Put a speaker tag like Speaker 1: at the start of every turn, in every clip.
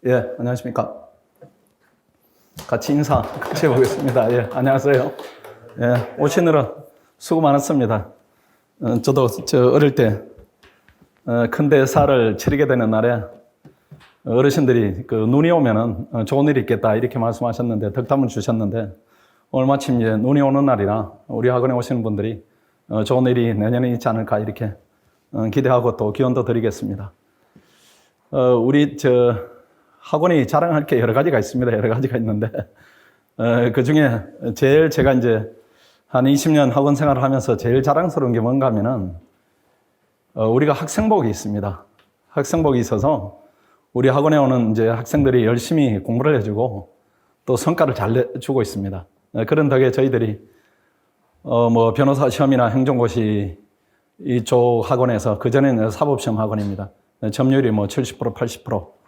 Speaker 1: 예, 안녕하십니까. 같이 해보겠습니다. 예, 안녕하세요. 예, 오시느라 수고 많았습니다. 저도 어릴 때, 큰 대사를 치르게 되는 날에 어르신들이 눈이 오면은 좋은 일이 있겠다 이렇게 말씀하셨는데, 덕담을 주셨는데, 오늘 마침 이제 눈이 오는 날이라 우리 학원에 오시는 분들이 좋은 일이 내년에 있지 않을까 이렇게 기대하고 또 기원도 드리겠습니다. 우리 학원이 자랑할 게 여러 가지가 있습니다. 여러 가지가 있는데, 그 중에 제일 제가 이제 한 20년 학원 생활을 하면서 제일 자랑스러운 게 뭔가 하면은, 우리가 학생복이 있습니다. 학생복이 있어서 우리 학원에 오는 이제 학생들이 열심히 공부를 해주고 또 성과를 잘 내주고 있습니다. 그런 덕에 저희들이, 변호사 시험이나 행정고시 이쪽 학원에서, 그전에는 사법시험 학원입니다. 점유율이 70%, 80%.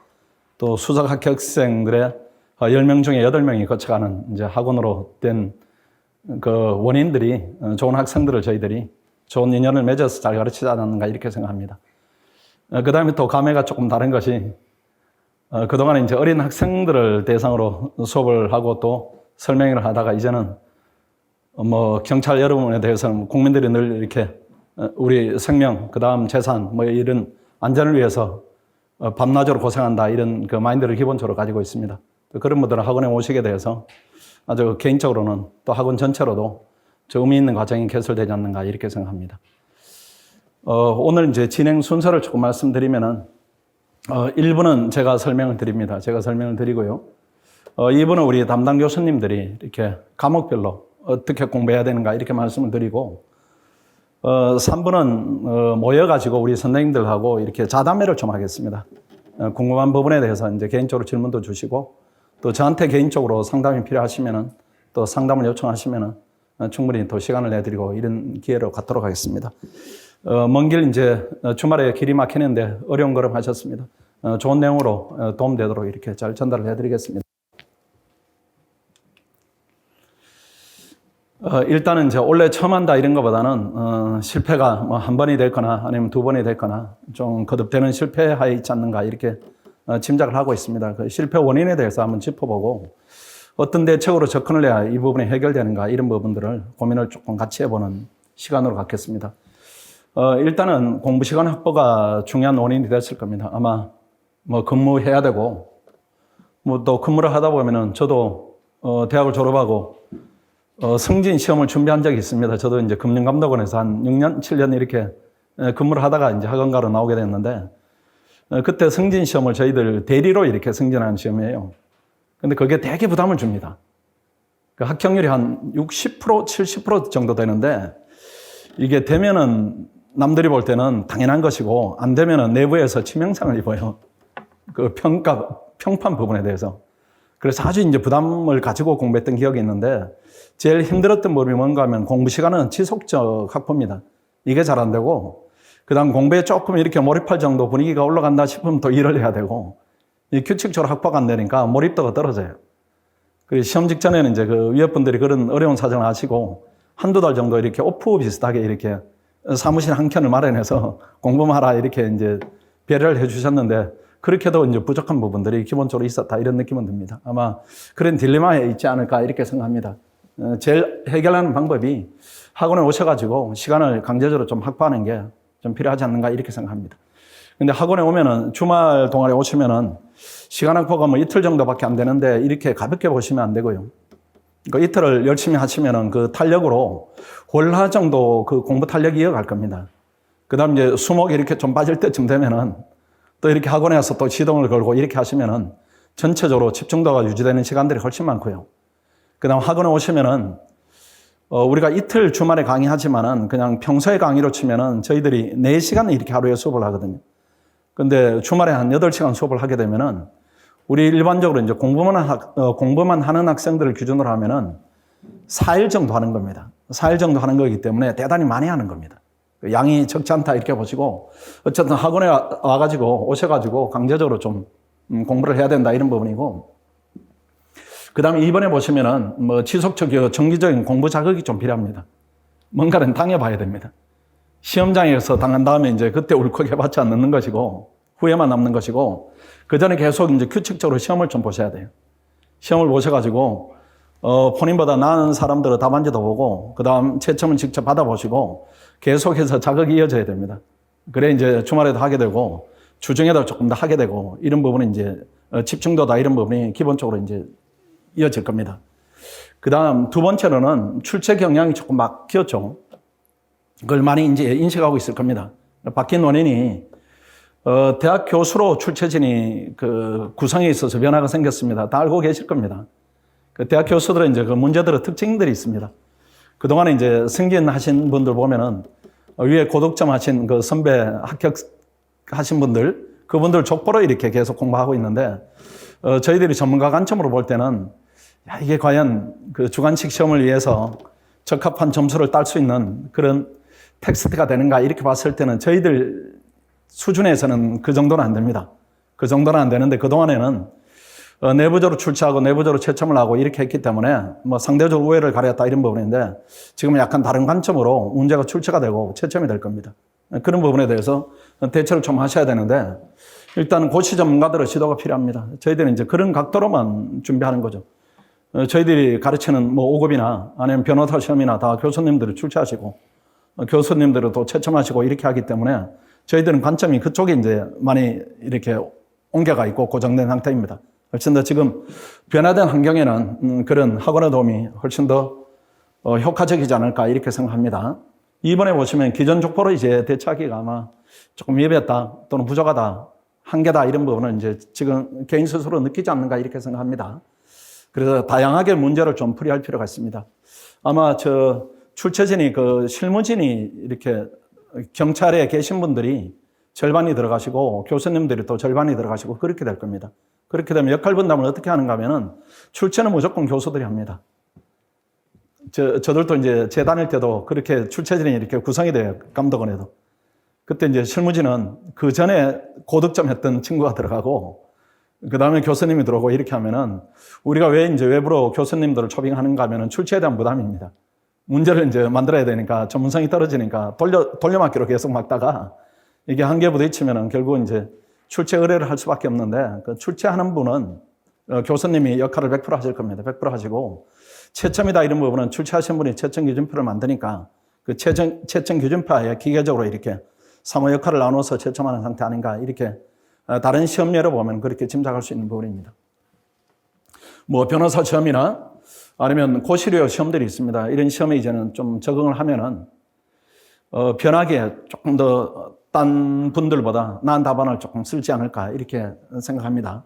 Speaker 1: 또 수석 합격생들의 10명 중에 8명이 거쳐가는 이제 학원으로 된 그 원인들이 좋은 학생들을 저희들이 좋은 인연을 맺어서 잘 가르치지 않았는가 이렇게 생각합니다. 그 다음에 또 감회가 조금 다른 것이, 그동안 이제 어린 학생들을 대상으로 수업을 하고 또 설명을 하다가 이제는 경찰 여러분에 대해서는 국민들이 늘 이렇게 우리 생명, 그 다음 재산, 이런 안전을 위해서 밤낮으로 고생한다 이런 그 마인드를 기본적으로 가지고 있습니다. 그런 분들은 학원에 오시게 돼서 아주 개인적으로는 또 학원 전체로도 의미 있는 과정이 개설되지 않는가 이렇게 생각합니다. 오늘 이제 진행 순서를 조금 말씀드리면은, 1부는 제가 설명을 드립니다. 제가 설명을 드리고요. 2부는 우리 담당 교수님들이 이렇게 과목별로 어떻게 공부해야 되는가 이렇게 말씀을 드리고, 3부는 모여가지고 우리 선생님들하고 이렇게 자담회를 좀 하겠습니다. 궁금한 부분에 대해서 이제 개인적으로 질문도 주시고, 또 저한테 개인적으로 상담이 필요하시면은 또 상담을 요청하시면은 충분히 또 시간을 내드리고 이런 기회를 갖도록 하겠습니다. 먼 길 이제 주말에 길이 막히는데 어려운 걸음 하셨습니다. 좋은 내용으로 도움되도록 이렇게 잘 전달을 해드리겠습니다. 일단은 이제 원래 처음 한다 이런 것보다는 실패가 한 번이 됐거나 아니면 두 번이 됐거나 좀 거듭되는 실패하에 있지 않는가 이렇게 짐작을 하고 있습니다. 그 실패 원인에 대해서 한번 짚어보고 어떤 대책으로 접근을 해야 이 부분이 해결되는가 이런 부분들을 고민을 조금 같이 해보는 시간으로 갖겠습니다. 일단은 공부 시간 확보가 중요한 원인이 됐을 겁니다. 아마 근무해야 되고 또 근무를 하다 보면은 저도 대학을 졸업하고 승진 시험을 준비한 적이 있습니다. 저도 이제 금융감독원에서 한 6년, 7년 이렇게 근무를 하다가 이제 학원가로 나오게 됐는데, 그때 승진 시험을 저희들 대리로 이렇게 승진하는 시험이에요. 근데 그게 되게 부담을 줍니다. 그 합격률이 한 60%, 70% 정도 되는데, 이게 되면은 남들이 볼 때는 당연한 것이고, 안 되면은 내부에서 치명상을 입어요. 그 평판 부분에 대해서. 그래서 아주 이제 부담을 가지고 공부했던 기억이 있는데, 제일 힘들었던 부분이 뭔가 하면 공부 시간은 지속적 확보입니다. 이게 잘 안 되고, 그 다음 공부에 조금 이렇게 몰입할 정도 분위기가 올라간다 싶으면 또 일을 해야 되고, 이 규칙적으로 확보가 안 되니까 몰입도가 떨어져요. 그리고 시험 직전에는 이제 그 위협분들이 그런 어려운 사정을 아시고, 한두 달 정도 이렇게 오프 비슷하게 이렇게 사무실 한 켠을 마련해서 공부만 하라 이렇게 이제 배려를 해 주셨는데, 그렇게도 이제 부족한 부분들이 기본적으로 있었다 이런 느낌은 듭니다. 아마 그런 딜레마에 있지 않을까 이렇게 생각합니다. 제일 해결하는 방법이 학원에 오셔가지고 시간을 강제적으로 좀 확보하는 게 좀 필요하지 않는가 이렇게 생각합니다. 근데 학원에 오면은 주말 동안에 오시면은 시간 확보가 이틀 정도밖에 안 되는데 이렇게 가볍게 보시면 안 되고요. 그 이틀을 열심히 하시면은 그 탄력으로 월화 정도 그 공부 탄력이 이어갈 겁니다. 그 다음 이제 수목이 이렇게 좀 빠질 때쯤 되면은 또 이렇게 학원에 와서 또 시동을 걸고 이렇게 하시면은 전체적으로 집중도가 유지되는 시간들이 훨씬 많고요. 그 다음 학원에 오시면은 우리가 이틀 주말에 강의하지만은 그냥 평소에 강의로 치면은 저희들이 4시간 이렇게 하루에 수업을 하거든요. 근데 주말에 한 8시간 수업을 하게 되면은 우리 일반적으로 이제 공부만 하는 학생들을 기준으로 하면은 4일 정도 하는 겁니다. 4일 정도 하는 거기 때문에 대단히 많이 하는 겁니다. 양이 적지 않다 이렇게 보시고, 어쨌든 학원에 와가지고 오셔가지고 강제적으로 좀 공부를 해야 된다 이런 부분이고, 그 다음에 이번에 보시면은 지속적이고 정기적인 공부 자극이 좀 필요합니다. 뭔가는 당해봐야 됩니다. 시험장에서 당한 다음에 이제 그때 울컥해봤자 않는 것이고, 후에만 남는 것이고, 그 전에 계속 이제 규칙적으로 시험을 좀 보셔야 돼요. 시험을 보셔가지고, 본인보다 나은 사람들의 답안지도 보고, 그 다음 채점은 직접 받아보시고, 계속해서 자극이 이어져야 됩니다. 그래 이제 주말에도 하게 되고, 주중에도 조금 더 하게 되고, 이런 부분은 이제 집중도다 이런 부분이 기본적으로 이제 이어질 겁니다. 그 다음 두 번째로는 출제 경향이 조금 바뀌었죠. 그걸 많이 이제 인식하고 있을 겁니다. 바뀐 원인이, 대학 교수로 출제진이 그 구성에 있어서 변화가 생겼습니다. 다 알고 계실 겁니다. 그 대학 교수들은 이제 그 문제들의 특징들이 있습니다. 그동안에 이제 승진하신 분들 보면은 위에 고득점 하신 그 선배 합격하신 분들, 그분들 족보로 이렇게 계속 공부하고 있는데, 저희들이 전문가 관점으로 볼 때는, 야, 이게 과연 그 주관식 시험을 위해서 적합한 점수를 딸 수 있는 그런 텍스트가 되는가, 이렇게 봤을 때는 저희들 수준에서는 그 정도는 안 됩니다. 그 정도는 안 되는데, 그동안에는 내부적으로 출제하고 내부적으로 채점을 하고 이렇게 했기 때문에 뭐 상대적 우위를 가렸다 이런 부분인데, 지금은 약간 다른 관점으로 문제가 출제가 되고 채점이 될 겁니다. 그런 부분에 대해서 대처를 좀 하셔야 되는데, 일단 고시 전문가들의 지도가 필요합니다. 저희들은 이제 그런 각도로만 준비하는 거죠. 저희들이 가르치는 뭐 5급이나 아니면 변호사 시험이나 다 교수님들이 출제하시고, 교수님들은 또 채점하시고 이렇게 하기 때문에 저희들은 관점이 그쪽에 이제 많이 이렇게 옮겨가 있고 고정된 상태입니다. 훨씬 더 지금 변화된 환경에는 그런 학원의 도움이 훨씬 더 효과적이지 않을까 이렇게 생각합니다. 이번에 보시면 기존 족보로 이제 대처하기가 아마 조금 예배했다 또는 부족하다, 한계다 이런 부분은 이제 지금 개인 스스로 느끼지 않는가 이렇게 생각합니다. 그래서 다양하게 문제를 좀 풀이할 필요가 있습니다. 아마 출제진이 그 실무진이 이렇게 경찰에 계신 분들이 절반이 들어가시고 교수님들이 또 절반이 들어가시고 그렇게 될 겁니다. 그렇게 되면 역할 분담을 어떻게 하는가 하면은 출제는 무조건 교수들이 합니다. 저들도 이제 제 다닐 때도 그렇게 출제진이 이렇게 구성이 돼요. 감독원에도. 그때 이제 실무진은 그 전에 고득점 했던 친구가 들어가고, 그 다음에 교수님이 들어오고 이렇게 하면은 우리가 왜 이제 외부로 교수님들을 초빙하는가 하면은 출제에 대한 부담입니다. 문제를 이제 만들어야 되니까 전문성이 떨어지니까 돌려막기로 계속 막다가 이게 한계에 부딪히면은 결국 이제 출제 의뢰를 할 수밖에 없는데, 그 출제하는 분은 교수님이 역할을 100% 하실 겁니다. 100% 하시고, 채점이다 이런 부분은 출제하신 분이 채점 기준표를 만드니까 그 채점 기준표에 기계적으로 이렇게 상호 역할을 나눠서 채점하는 상태 아닌가, 이렇게 다른 시험 예로 보면 그렇게 짐작할 수 있는 부분입니다. 뭐 변호사 시험이나 아니면 고시료 시험들이 있습니다. 이런 시험에 이제는 좀 적응을 하면은 변하게 조금 더 딴 분들보다 나은 답안을 조금 쓸지 않을까 이렇게 생각합니다.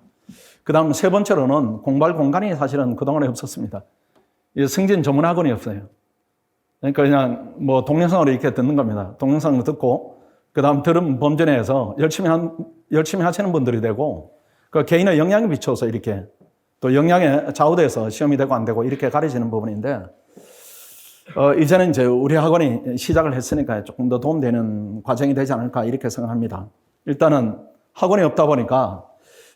Speaker 1: 그 다음 세 번째로는 공부할 공간이 사실은 그동안에 없었습니다. 승진 전문 학원이 없어요. 그러니까 그냥 뭐 동영상으로 이렇게 듣는 겁니다. 동영상을 듣고 그 다음 들은 범전에서 열심히 하시는 분들이 되고, 그 개인의 역량에 비춰서 이렇게 또 역량에 좌우돼서 시험이 되고 안 되고 이렇게 가려지는 부분인데, 이제는 이제 우리 학원이 시작을 했으니까 조금 더 도움되는 과정이 되지 않을까 이렇게 생각합니다. 일단은 학원이 없다 보니까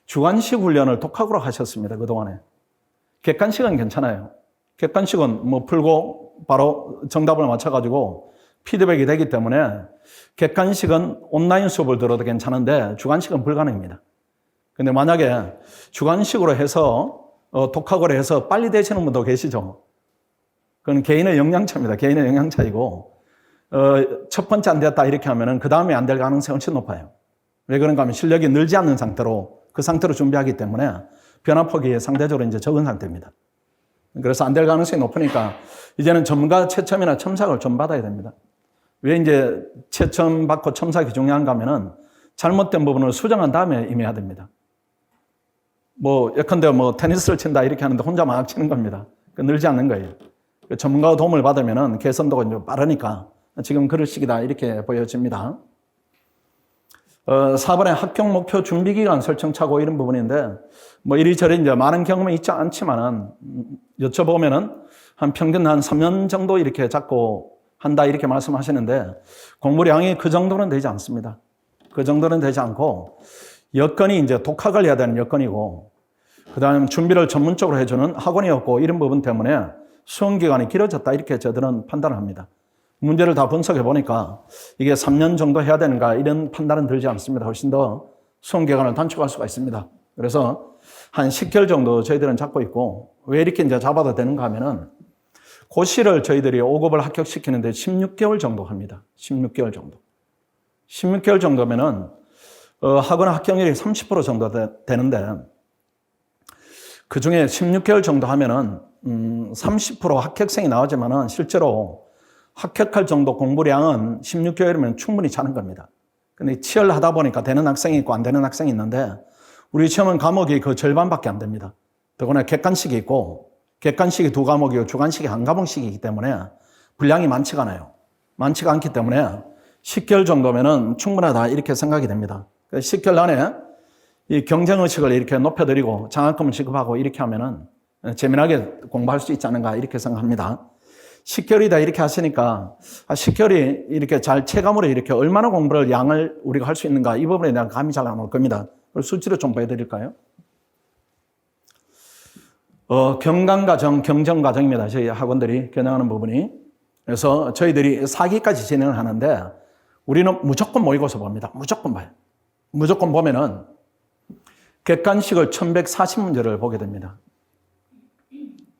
Speaker 1: 주관식 훈련을 독학으로 하셨습니다. 그동안에. 객관식은 괜찮아요. 객관식은 뭐 풀고 바로 정답을 맞춰가지고 피드백이 되기 때문에 객관식은 온라인 수업을 들어도 괜찮은데 주관식은 불가능입니다. 근데 만약에 주관식으로 해서 독학으로 해서 빨리 되시는 분도 계시죠. 그건 개인의 역량차입니다. 개인의 역량차이고, 첫 번째 안 됐다 이렇게 하면은 그 다음에 안 될 가능성이 훨씬 높아요. 왜 그런가 하면 실력이 늘지 않는 상태로 그 상태로 준비하기 때문에 변화폭이 상대적으로 이제 적은 상태입니다. 그래서 안 될 가능성이 높으니까 이제는 전문가 채점이나 첨삭을 좀 받아야 됩니다. 왜 이제 채점 받고 첨삭이 중요한가 하면은 잘못된 부분을 수정한 다음에 임해야 됩니다. 뭐 예컨대 뭐 테니스를 친다 이렇게 하는데 혼자 막 치는 겁니다. 늘지 않는 거예요. 전문가의 도움을 받으면은 개선도가 이제 빠르니까 지금 그럴 시기다 이렇게 보여집니다. 4번에 합격 목표 준비 기간 설정 차고 이런 부분인데, 뭐 이리저리 이제 많은 경험이 있지 않지만은 여쭤보면은 한 평균 한 3년 정도 이렇게 잡고 한다 이렇게 말씀하시는데, 공부량이 그 정도는 되지 않습니다. 그 정도는 되지 않고 여건이 이제 독학을 해야 되는 여건이고, 그 다음 준비를 전문적으로 해주는 학원이었고 이런 부분 때문에 수험 기간이 길어졌다 이렇게 저들은 판단을 합니다. 문제를 다 분석해 보니까 이게 3년 정도 해야 되는가 이런 판단은 들지 않습니다. 훨씬 더 수험 기간을 단축할 수가 있습니다. 그래서 한 10개월 정도 저희들은 잡고 있고, 왜 이렇게 이제 잡아도 되는가 하면은 고시를 저희들이 5급을 합격시키는데 16개월 정도 합니다. 16개월 정도. 16개월 정도면은 학원 합격률이 30% 정도 되는데, 그 중에 16개월 정도 하면은 30% 합격생이 나오지만은 실제로 합격할 정도 공부량은 16개월이면 충분히 차는 겁니다. 근데 치열하다 보니까 되는 학생이 있고 안 되는 학생이 있는데, 우리 시험은 과목이 그 절반밖에 안 됩니다. 더구나 객관식이 있고, 객관식이 2과목이고 주관식이 1과목씩이기 때문에 분량이 많지가 않아요. 많지가 않기 때문에 10개월 정도면은 충분하다 이렇게 생각이 됩니다. 10개월 안에 이 경쟁의식을 이렇게 높여드리고 장학금을 지급하고 이렇게 하면은 재미나게 공부할 수 있지 않은가 이렇게 생각합니다. 10개월이다 이렇게 하시니까 10개월이 이렇게 잘 체감으로 이렇게 얼마나 공부를 양을 우리가 할 수 있는가 이 부분에 대한 감이 잘 안 올 겁니다. 수치로 좀 보여드릴까요? 경강과정, 경정과정입니다. 저희 학원들이 겨냥하는 부분이. 그래서 저희들이 4기까지 진행을 하는데 우리는 무조건 모의고사 봅니다. 무조건 봐요. 무조건 보면은 객관식을 1140문제를 보게 됩니다.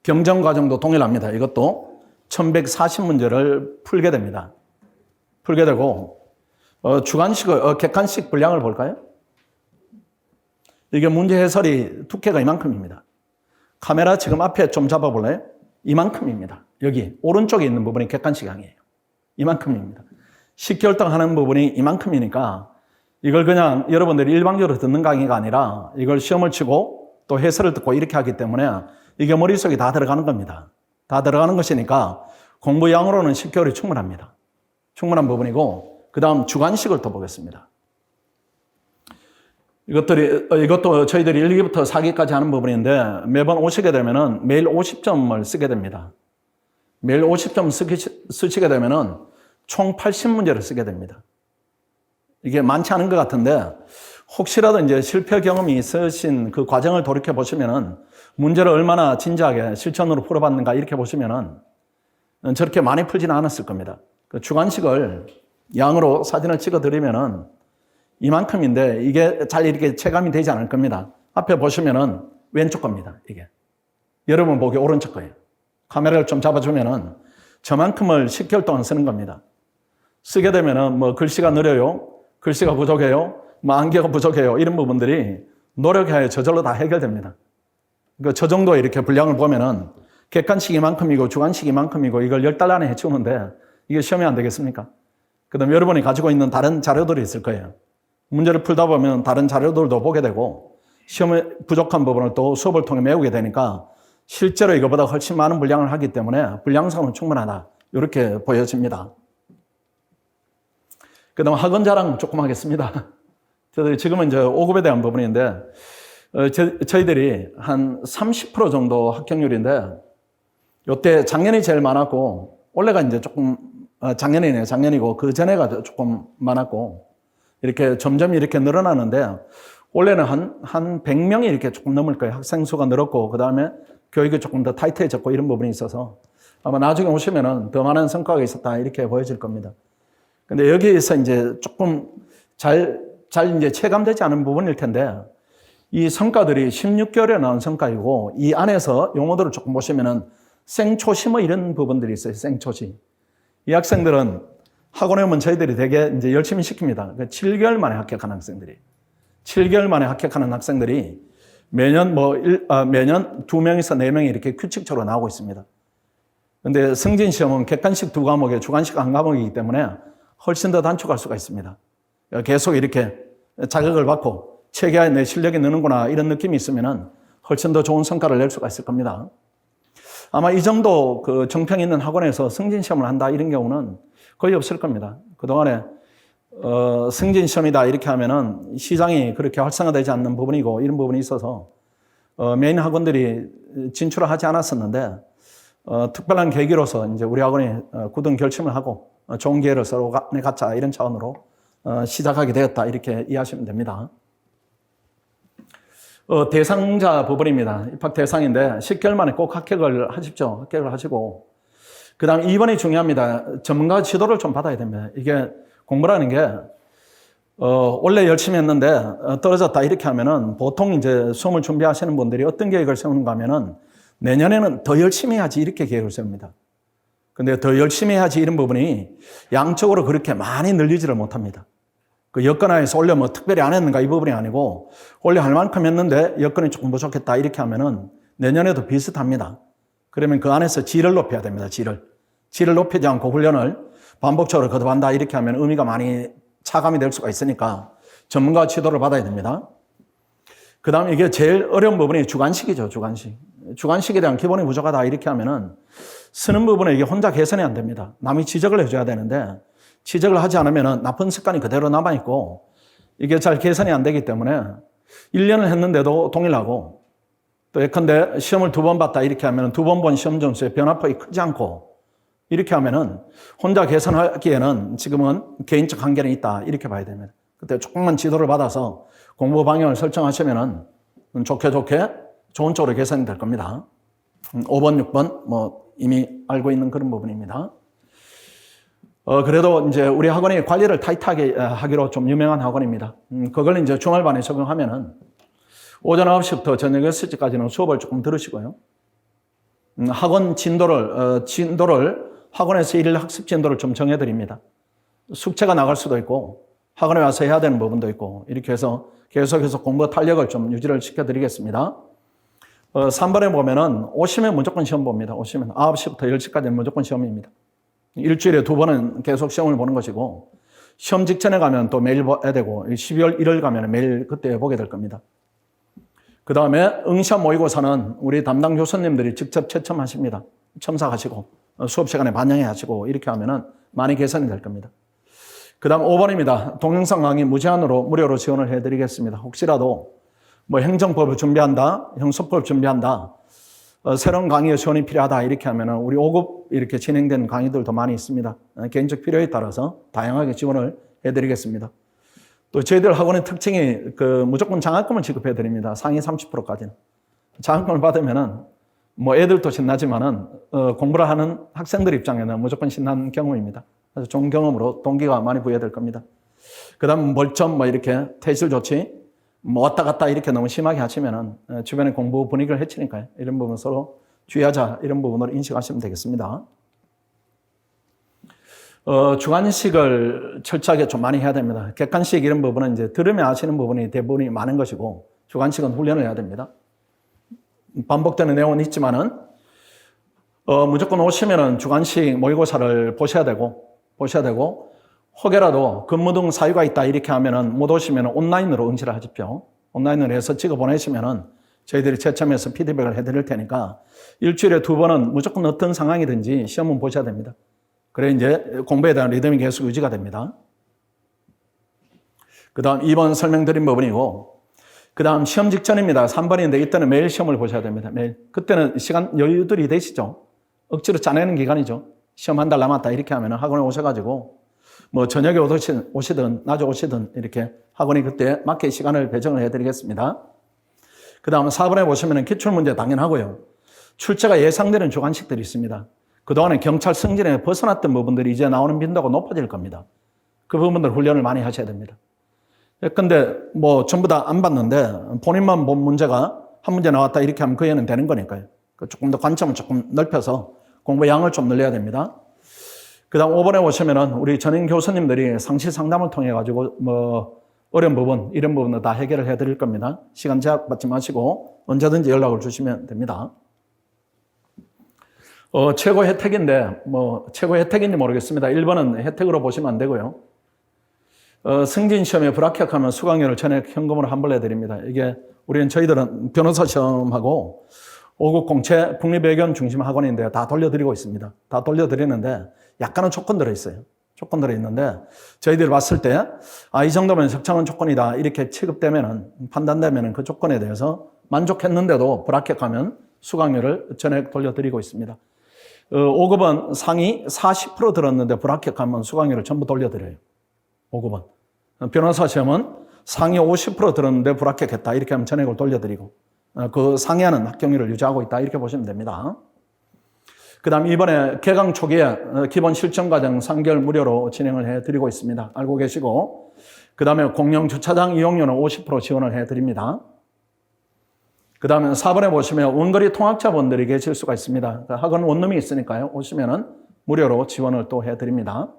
Speaker 1: 경정과정도 동일합니다. 이것도 1140문제를 풀게 됩니다. 풀게 되고, 객관식 분량을 볼까요? 이게 문제 해설이 두께가 이만큼입니다. 카메라 지금 앞에 좀 잡아볼래요? 이만큼입니다. 여기 오른쪽에 있는 부분이 객관식 강의예요. 이만큼입니다. 10개월 동안 하는 부분이 이만큼이니까 이걸 그냥 여러분들이 일방적으로 듣는 강의가 아니라 이걸 시험을 치고 또 해설을 듣고 이렇게 하기 때문에 이게 머릿속에 다 들어가는 겁니다. 다 들어가는 것이니까 공부 양으로는 10개월이 충분합니다. 충분한 부분이고, 그 다음 주관식을 또 보겠습니다. 이것도 저희들이 1기부터 4기까지 하는 부분인데 매번 오시게 되면은 매일 50점을 쓰게 됩니다. 매일 50점 쓰시게 되면은 총 80문제를 쓰게 됩니다. 이게 많지 않은 것 같은데 혹시라도 이제 실패 경험이 있으신 그 과정을 돌이켜 보시면은 문제를 얼마나 진지하게 실천으로 풀어봤는가 이렇게 보시면은 저렇게 많이 풀지는 않았을 겁니다. 그 주관식을 양으로 사진을 찍어 드리면은 이만큼인데 이게 잘 이렇게 체감이 되지 않을 겁니다. 앞에 보시면은 왼쪽 겁니다. 이게. 여러분 보기 오른쪽 거예요. 카메라를 좀 잡아주면은 저만큼을 10개월 동안 쓰는 겁니다. 쓰게 되면은 뭐 글씨가 느려요. 글씨가 부족해요. 뭐 안개가 부족해요. 이런 부분들이 노력하여 저절로 다 해결됩니다. 그러니까 저 정도 이렇게 분량을 보면은 객관식 이만큼이고 주관식 이만큼이고 이걸 10달 안에 해치우는데 이게 시험이 안 되겠습니까? 그 다음에 여러분이 가지고 있는 다른 자료들이 있을 거예요. 문제를 풀다 보면 다른 자료들도 보게 되고 시험에 부족한 부분을 또 수업을 통해 메우게 되니까 실제로 이거보다 훨씬 많은 분량을 하기 때문에 분량상은 충분하다. 이렇게 보여집니다. 그 다음 학원 자랑 조금 하겠습니다. 저희들이 지금은 이제 5급에 대한 부분인데 저희들이 한 30% 정도 합격률인데 이때 작년이 제일 많았고 올해가 이제 조금 작년이고 그 전에가 조금 많았고 이렇게 점점 이렇게 늘어나는데 올해는 한 100명이 이렇게 조금 넘을 거예요. 학생 수가 늘었고 그 다음에 교육이 조금 더 타이트해졌고 이런 부분이 있어서 아마 나중에 오시면은 더 많은 성과가 있었다 이렇게 보여질 겁니다. 근데 여기에서 이제 조금 잘 이제 체감되지 않은 부분일 텐데 이 성과들이 16개월에 나온 성과이고 이 안에서 용어들을 조금 보시면은 생초시 뭐 이런 부분들이 있어요. 생초시. 이 학생들은 학원에 오면 저희들이 되게 이제 열심히 시킵니다. 그러니까 7개월 만에 합격하는 학생들이. 7개월 만에 합격하는 학생들이 매년 매년 2명에서 4명이 이렇게 규칙적으로 나오고 있습니다. 근데 승진 시험은 객관식 2과목에 주관식 1과목이기 때문에 훨씬 더 단축할 수가 있습니다. 계속 이렇게 자극을 받고 체계에 내 실력이 느는구나 이런 느낌이 있으면은 훨씬 더 좋은 성과를 낼 수가 있을 겁니다. 아마 이 정도 그 정평 있는 학원에서 승진 시험을 한다 이런 경우는 거의 없을 겁니다. 그동안에 승진 시험이다 이렇게 하면은 시장이 그렇게 활성화되지 않는 부분이고 이런 부분이 있어서 메인 학원들이 진출을 하지 않았었는데 특별한 계기로서 이제 우리 학원이 굳은 결심을 하고 좋은 기회를 서로 간에 갖자 이런 차원으로 시작하게 되었다 이렇게 이해하시면 됩니다. 대상자 부분입니다. 입학 대상인데 10개월 만에 꼭 합격을 하십시오. 합격을 하시고 그 다음 2번이 중요합니다. 전문가 지도를 좀 받아야 됩니다. 이게 공부라는 게 원래 열심히 했는데 떨어졌다 이렇게 하면은 보통 이제 시험을 준비하시는 분들이 어떤 계획을 세우는가 하면은 내년에는 더 열심히 해야지 이렇게 계획을 세웁니다. 근데 더 열심히 해야지 이런 부분이 양적으로 그렇게 많이 늘리지를 못합니다. 그 여건하에서 원래 뭐 특별히 안 했는가 이 부분이 아니고 원래 할 만큼 했는데 여건이 조금 부족했다 이렇게 하면은 내년에도 비슷합니다. 그러면 그 안에서 질을 높여야 됩니다. 질을 높이지 않고 훈련을 반복적으로 거듭한다 이렇게 하면 의미가 많이 차감이 될 수가 있으니까 전문가 지도를 받아야 됩니다. 그 다음에 이게 제일 어려운 부분이 주관식이죠. 주관식에 대한 기본이 부족하다 이렇게 하면은 쓰는 부분에 이게 혼자 개선이 안 됩니다. 남이 지적을 해줘야 되는데 지적을 하지 않으면은 나쁜 습관이 그대로 남아있고 이게 잘 개선이 안 되기 때문에 1년을 했는데도 동일하고 또 예컨대 시험을 2번 봤다 이렇게 하면은 2번 본 시험 점수에 변화폭이 크지 않고 이렇게 하면은 혼자 개선하기에는 지금은 개인적 한계는 있다 이렇게 봐야 됩니다. 그때 조금만 지도를 받아서 공부 방향을 설정하시면은 좋게 좋은 쪽으로 개선이 될 겁니다. 5번, 6번 뭐 이미 알고 있는 그런 부분입니다. 그래도 이제 우리 학원이 관리를 타이트하게 하기로 좀 유명한 학원입니다. 그걸 이제 주말반에 적용하면은 오전 9시부터 저녁 6시까지는 수업을 조금 들으시고요. 학원 진도를 학원에서 일일 학습 진도를 좀 정해드립니다. 숙제가 나갈 수도 있고 학원에 와서 해야 되는 부분도 있고 이렇게 해서 계속해서 공부 탄력을 좀 유지를 시켜드리겠습니다. 3번에 보면은 오시면 무조건 시험 봅니다. 오시면 9시부터 10시까지는 무조건 시험입니다. 일주일에 2번은 계속 시험을 보는 것이고 시험 직전에 가면 또 매일 봐야 되고 12월 1일 가면 매일 그때 보게 될 겁니다. 그 다음에 응시험 모의고사는 우리 담당 교수님들이 직접 채점하십니다. 첨삭하시고 수업 시간에 반영해 하시고 이렇게 하면은 많이 개선이 될 겁니다. 그 다음 5번입니다. 동영상 강의 무제한으로 무료로 지원을 해드리겠습니다. 혹시라도 뭐 행정법을 준비한다, 형소법 준비한다, 새로운 강의 지원이 필요하다 이렇게 하면은 우리 5급 이렇게 진행된 강의들도 많이 있습니다. 개인적 필요에 따라서 다양하게 지원을 해드리겠습니다. 또 저희들 학원의 특징이 무조건 장학금을 지급해 드립니다. 상위 30%까지는. 장학금을 받으면은 뭐 애들도 신나지만은 공부를 하는 학생들 입장에는 무조건 신나는 경험입니다. 그래서 좋은 경험으로 동기가 많이 부여될 겁니다. 그 다음 멀점 뭐 이렇게 퇴실 조치 뭐 왔다 갔다 이렇게 너무 심하게 하시면은 주변의 공부 분위기를 해치니까요. 이런 부분 서로 주의하자 이런 부분으로 인식하시면 되겠습니다. 주관식을 철저하게 좀 많이 해야 됩니다. 객관식 이런 부분은 이제 들으면 아시는 부분이 대부분이 많은 것이고 주관식은 훈련을 해야 됩니다. 반복되는 내용은 있지만은 무조건 오시면은 주관식 모의고사를 보셔야 되고 혹여라도 근무 등 사유가 있다 이렇게 하면은 못 오시면 온라인으로 응시를 하십시오. 온라인으로 해서 찍어 보내시면은 저희들이 채점해서 피드백을 해드릴 테니까 일주일에 2번은 무조건 어떤 상황이든지 시험은 보셔야 됩니다. 그래 이제 공부에 대한 리듬이 계속 유지가 됩니다. 그 다음 2번 설명드린 부분이고 그 다음 시험 직전입니다. 3번인데 이때는 매일 시험을 보셔야 됩니다. 매일. 그때는 시간 여유들이 되시죠. 억지로 짜내는 기간이죠. 시험 한 달 남았다 이렇게 하면 학원에 오셔가지고 뭐 저녁에 오시든 낮에 오시든 이렇게 학원이 그때 맞게 시간을 배정을 해드리겠습니다. 그 다음 4번에 보시면 기출문제 당연하고요. 출제가 예상되는 주관식들이 있습니다. 그동안에 경찰 승진에 벗어났던 부분들이 이제 나오는 빈도가 높아질 겁니다. 그 부분들 훈련을 많이 하셔야 됩니다. 근데 뭐 전부 다 안 봤는데 본인만 본 문제가 한 문제 나왔다 이렇게 하면 그 애는 되는 거니까요. 조금 더 관점을 조금 넓혀서 공부 양을 좀 늘려야 됩니다. 그 다음 5번에 오시면은 우리 전임 교수님들이 상시 상담을 통해 가지고 뭐 어려운 부분 이런 부분을 다 해결을 해 드릴 겁니다. 시간 제약 받지 마시고 언제든지 연락을 주시면 됩니다. 최고 혜택인데 뭐 최고 혜택인지 모르겠습니다. 1번은 혜택으로 보시면 안 되고요. 승진 시험에 불합격하면 수강료를 전액 현금으로 환불해 드립니다. 이게 저희들은 변호사 시험하고 5급 공채 국립외견 중심 학원인데 다 돌려드리고 있습니다. 다 돌려드리는데 약간은 조건들이 있어요. 조건들이 있는데 저희들이 봤을 때 이 정도면 적정한 조건이다 이렇게 판단되면은 그 조건에 대해서 만족했는데도 불합격하면 수강료를 전액 돌려드리고 있습니다. 5급은 상위 40% 들었는데 불합격하면 수강료를 전부 돌려드려요. 5급은. 변호사 시험은 상위 50% 들었는데 불합격했다. 이렇게 하면 전액을 돌려드리고 그 상회하는 합격률을 유지하고 있다. 이렇게 보시면 됩니다. 그 다음 이번에 개강 초기에 기본 실전 과정 3개월 무료로 진행을 해드리고 있습니다. 알고 계시고 그 그 다음에 공영 주차장 이용료는 50% 지원을 해드립니다. 그 다음에 4번에 보시면 원거리 통학자분들이 계실 수가 있습니다. 학원 원룸이 있으니까요. 오시면은 무료로 지원을 또 해드립니다.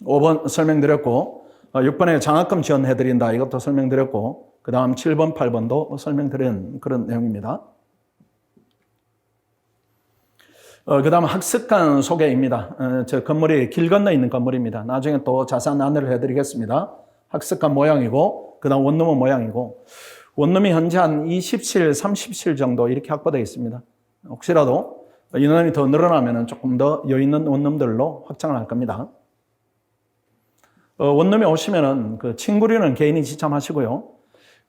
Speaker 1: 5번 설명드렸고, 6번에 장학금 지원해드린다. 이것도 설명드렸고, 그 다음 7번, 8번도 설명드린 그런 내용입니다. 그 다음 학습관 소개입니다. 저 건물이 길 건너 있는 건물입니다. 나중에 또 자세한 안내를 해드리겠습니다. 학습관 모양이고, 그 다음 원룸은 모양이고, 원룸이 현재 한 20실, 30실 정도 이렇게 확보되어 있습니다. 혹시라도 인원이 더 늘어나면 조금 더 여유 있는 원룸들로 확장을 할 겁니다. 원룸에 오시면은 그 친구류는 개인이 지참하시고요.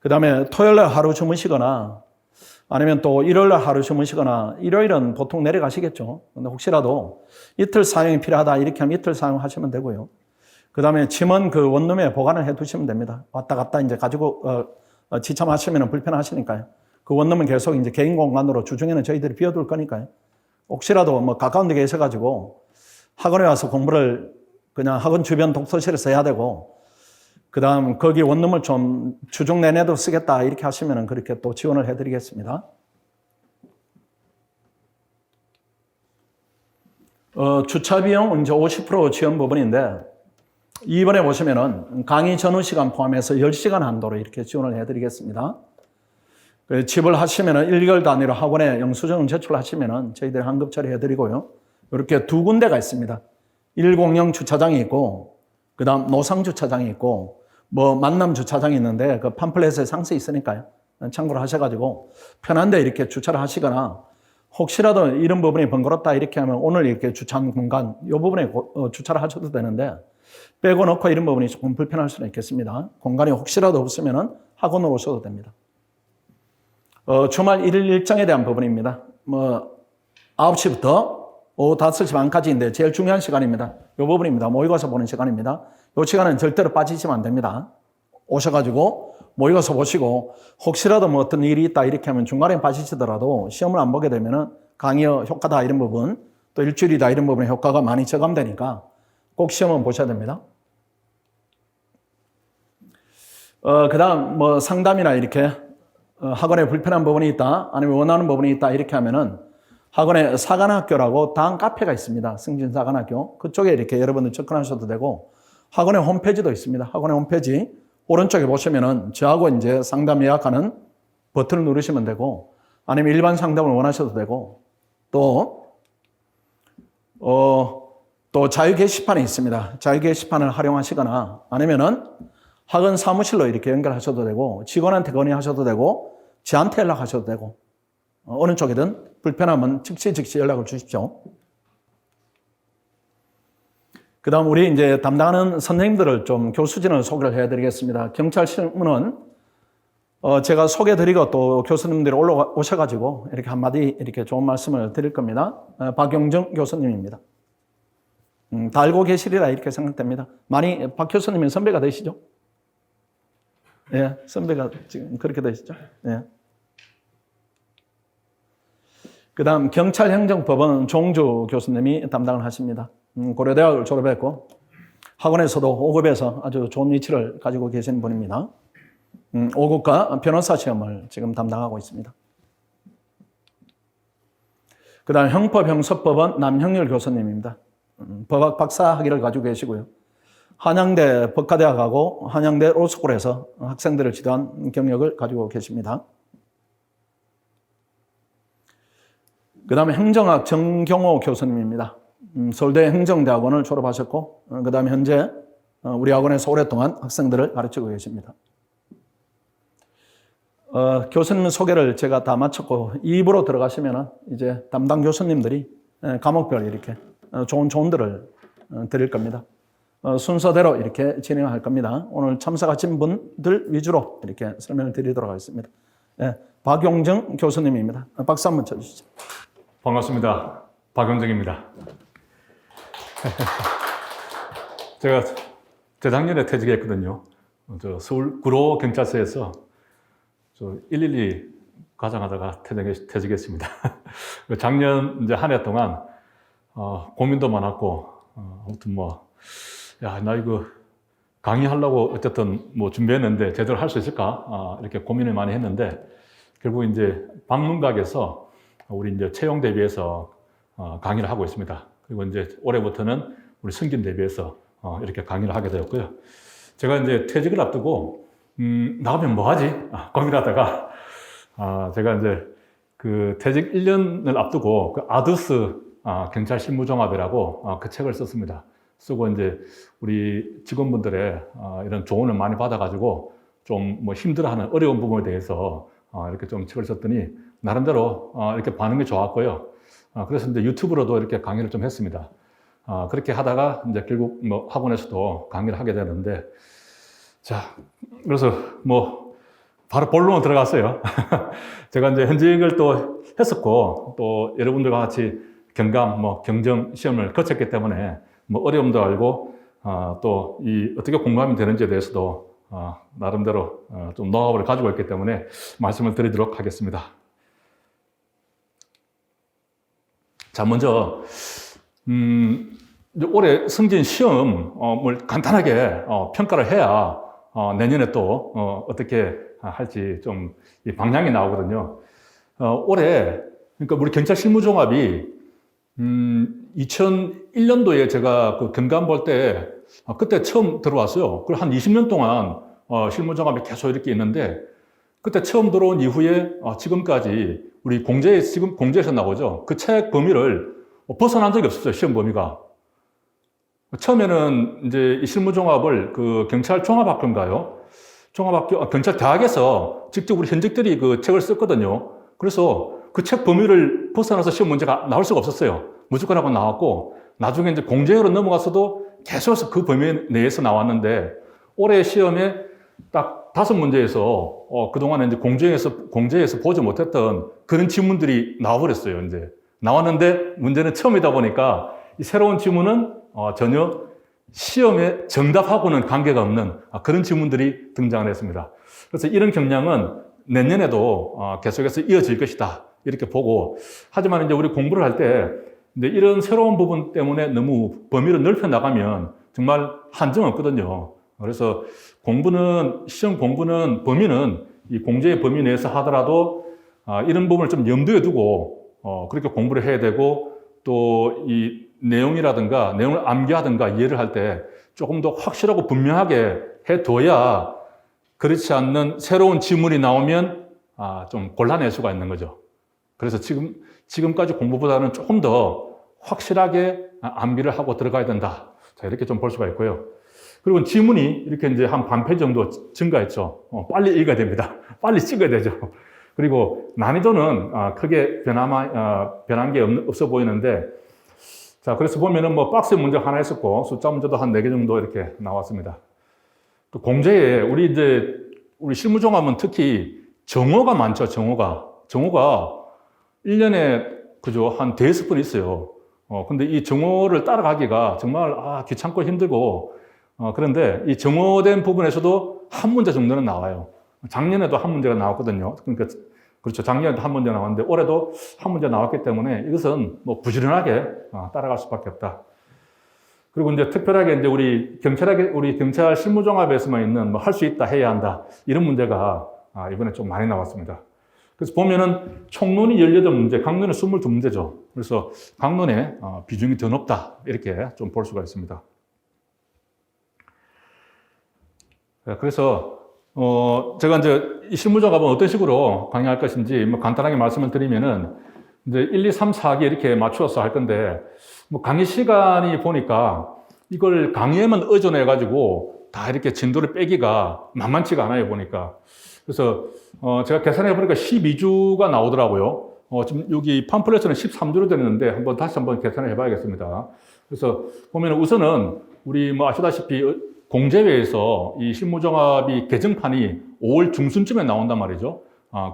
Speaker 1: 그 다음에 토요일날 하루 주무시거나 아니면 또 일요일날 하루 주무시거나 일요일은 보통 내려가시겠죠. 근데 혹시라도 이틀 사용이 필요하다 이렇게 하면 이틀 사용하시면 되고요. 그 다음에 짐은 그 원룸에 보관을 해 두시면 됩니다. 왔다 갔다 이제 가지고 지참하시면 불편하시니까요. 그 원룸은 계속 이제 개인 공간으로 주중에는 저희들이 비워둘 거니까요. 혹시라도 뭐 가까운 데 계셔가지고 학원에 와서 공부를 그냥 학원 주변 독서실에서 해야 되고, 그 다음 거기 원룸을 좀 주중 내내도 쓰겠다 이렇게 하시면 그렇게 또 지원을 해드리겠습니다. 주차 비용 이제 50% 지원 부분인데, 2번에 보시면은 강의 전후 시간 포함해서 10시간 한도로 이렇게 지원을 해드리겠습니다. 집을 하시면은 1개월 단위로 학원에 영수증을 제출하시면은 저희들이 환급 처리해드리고요. 이렇게 두 군데가 있습니다. 1공용 주차장이 있고, 그 다음 노상 주차장이 있고, 뭐 만남 주차장이 있는데 그 팜플렛에 상세 있으니까요. 참고를 하셔가지고 편한데 이렇게 주차를 하시거나, 혹시라도 이런 부분이 번거롭다 이렇게 하면 오늘 이렇게 주차한 공간 이 부분에 주차를 하셔도 되는데, 빼고 넣고 이런 부분이 조금 불편할 수는 있겠습니다. 공간이 혹시라도 없으면 학원으로 오셔도 됩니다. 주말 1일 일정에 대한 부분입니다. 9시부터 오후 5시 반까지인데 제일 중요한 시간입니다. 이 부분입니다. 모의고사 보는 시간입니다. 이 시간은 절대로 빠지시면 안 됩니다. 오셔가지고 모의고사 보시고 혹시라도 뭐 어떤 일이 있다 이렇게 하면 중간에 빠지시더라도 시험을 안 보게 되면은 강의 효과다 이런 부분, 또 일주일이다 이런 부분의 효과가 많이 저감되니까 꼭 시험은 보셔야 됩니다. 그 다음 뭐 상담이나 이렇게 학원에 불편한 부분이 있다 아니면 원하는 부분이 있다 이렇게 하면은 학원에 사관학교라고 다음 카페가 있습니다. 승진사관학교. 그쪽에 이렇게 여러분들 접근하셔도 되고, 학원의 홈페이지도 있습니다. 학원의 홈페이지 오른쪽에 보시면은 저하고 이제 상담 예약하는 버튼을 누르시면 되고, 아니면 일반 상담을 원하셔도 되고, 또 자유 게시판이 있습니다. 자유 게시판을 활용하시거나 아니면은 학원 사무실로 이렇게 연결하셔도 되고, 직원한테 건의하셔도 되고, 저한테 연락하셔도 되고, 어느 쪽이든 불편하면 즉시 연락을 주십시오. 그 다음 우리 이제 담당하는 선생님들을 좀 교수진을 소개를 해드리겠습니다. 경찰 실무는 제가 소개드리고 또 교수님들이 올라오셔가지고 이렇게 한마디 이렇게 좋은 말씀을 드릴 겁니다. 박용정 교수님입니다. 다 알고 계시리라 이렇게 생각됩니다. 많이 박 교수님은 선배가 되시죠? 예, 선배가 지금 그렇게 되시죠? 예. 그 다음 경찰행정법원 종주 교수님이 담당을 하십니다. 고려대학을 졸업했고 학원에서도 5급에서 아주 좋은 위치를 가지고 계신 분입니다. 5급과 변호사 시험을 지금 담당하고 있습니다. 그 다음 형법형사법원 남형렬 교수님입니다. 법학 박사 학위를 가지고 계시고요. 한양대 법과대학하고 한양대 로스쿨에서 학생들을 지도한 경력을 가지고 계십니다. 그 다음에 행정학 정경호 교수님입니다. 서울대 행정대학원을 졸업하셨고, 그 다음에 현재 우리 학원에서 오랫동안 학생들을 가르치고 계십니다. 교수님 소개를 제가 다 마쳤고 2부로 들어가시면 이제 담당 교수님들이 과목별 이렇게 좋은 조언들을 드릴 겁니다. 순서대로 이렇게 진행할 겁니다. 오늘 참석하신 분들 위주로 이렇게 설명을 드리도록 하겠습니다. 박용정 교수님입니다. 박수 한번 쳐주시죠.
Speaker 2: 반갑습니다. 박용정입니다. 제가 재작년에 퇴직했거든요. 서울 구로 경찰서에서 112 과장하다가 퇴직했습니다. 작년 이제 한 해 동안 고민도 많았고, 아무튼 나 이거 강의하려고 어쨌든 뭐 준비했는데 제대로 할 수 있을까? 이렇게 고민을 많이 했는데 결국 이제 방문각에서 우리 이제 채용 대비해서 강의를 하고 있습니다. 그리고 이제 올해부터는 우리 승진 대비해서 이렇게 강의를 하게 되었고요. 제가 이제 퇴직을 앞두고 나가면 뭐 하지? 고민하다가 제가 이제 그 퇴직 1년을 앞두고 그 아두스 경찰 실무종합이라고 그 책을 썼습니다. 쓰고 이제 우리 직원분들의 이런 조언을 많이 받아가지고 좀 뭐 힘들어하는 어려운 부분에 대해서 이렇게 좀 책을 썼더니 나름대로 이렇게 반응이 좋았고요. 그래서 이제 유튜브로도 이렇게 강의를 좀 했습니다. 그렇게 하다가 이제 결국 뭐 학원에서도 강의를 하게 되는데, 자, 그래서 뭐 바로 본론으로 들어갔어요. 제가 이제 현직을 또 했었고, 또 여러분들과 같이 경감, 뭐 경정 시험을 거쳤기 때문에 뭐 어려움도 알고, 또 이 어떻게 공부하면 되는지에 대해서도 나름대로 좀 노하우를 가지고 있기 때문에 말씀을 드리도록 하겠습니다. 자, 먼저 올해 승진 시험을 간단하게 평가를 해야 내년에 또 어떻게 할지 좀 이 방향이 나오거든요. 올해 그러니까 우리 경찰 실무종합이 2001년도에 제가 그 경감 볼 때 그때 처음 들어왔어요. 그리고 한 20년 동안 실무종합이 계속 이렇게 있는데 그때 처음 들어온 이후에 지금까지 우리 지금 공제에서 나오죠. 그 책 범위를 벗어난 적이 없었어요. 시험 범위가. 처음에는 이제 이 실무종합을 그 경찰 종합학교인가요? 경찰 대학에서 직접 우리 현직들이 그 책을 썼거든요. 그래서 그 책 범위를 벗어나서 시험 문제가 나올 수가 없었어요. 무조건 하고 나왔고, 나중에 이제 공제로 넘어가서도 계속해서 그 범위 내에서 나왔는데, 올해 시험에 딱 5문제에서, 그동안에 이제 공제에서 보지 못했던 그런 지문들이 나와버렸어요, 이제. 나왔는데, 문제는 처음이다 보니까, 이 새로운 지문은, 전혀 시험에 정답하고는 관계가 없는 그런 지문들이 등장을 했습니다. 그래서 이런 경향은 내년에도 계속해서 이어질 것이다. 이렇게 보고, 하지만 이제 우리 공부를 할 때, 이런 새로운 부분 때문에 너무 범위를 넓혀 나가면 정말 한정 없거든요. 그래서 시험 공부는 범위는 이 공제의 범위 내에서 하더라도 이런 부분을 좀 염두에 두고 그렇게 공부를 해야 되고 또 이 내용이라든가 내용을 암기하든가 이해를 할 때 조금 더 확실하고 분명하게 해둬야 그렇지 않는 새로운 지문이 나오면 좀 곤란할 수가 있는 거죠. 그래서 지금까지 공부보다는 조금 더 확실하게 암기를 하고 들어가야 된다. 자, 이렇게 좀 볼 수가 있고요. 그리고 지문이 이렇게 이제 한 반 페이지 정도 증가했죠. 빨리 읽어야 됩니다. 빨리 찍어야 되죠. 그리고 난이도는 크게 변한 게 없어 보이는데, 자, 그래서 보면은 뭐 박스 문제 하나 있었고, 숫자 문제도 한 4개 정도 이렇게 나왔습니다. 또 공제에 우리 실무종합은 특히 정오가 많죠, 정오가 1년에 그죠, 한 대여섯 있어요. 근데 이 정오를 따라가기가 정말 귀찮고 힘들고, 그런데 이 정오된 부분에서도 한 문제 정도는 나와요. 작년에도 한 문제가 나왔거든요. 그러니까 그렇죠. 작년에도 한 문제 나왔는데 올해도 한 문제 나왔기 때문에 이것은 뭐 부지런하게 따라갈 수밖에 없다. 그리고 이제 특별하게 이제 우리 경찰 실무종합에서만 있는 뭐 할 수 있다, 해야 한다 이런 문제가 이번에 좀 많이 나왔습니다. 그래서 보면은 총론이 18문제, 강론이 22문제죠. 그래서 강론의 비중이 더 높다 이렇게 좀 볼 수가 있습니다. 그래서 제가 이제 이 실무종합은 어떤 식으로 강의할 것인지 뭐 간단하게 말씀을 드리면은 이제 1, 2, 3, 4기 이렇게 맞추어서 할 건데 뭐 강의 시간이 보니까 이걸 강의에만 의존해 가지고 다 이렇게 진도를 빼기가 만만치가 않아요 보니까. 그래서 제가 계산해 보니까 12주가 나오더라고요. 지금 여기 팜플렛에는 13주로 되는데 다시 한번 계산을 해봐야겠습니다. 그래서 보면 우선은 우리 뭐 아시다시피 공제회에서 이 실무종합이 개정판이 5월 중순쯤에 나온단 말이죠.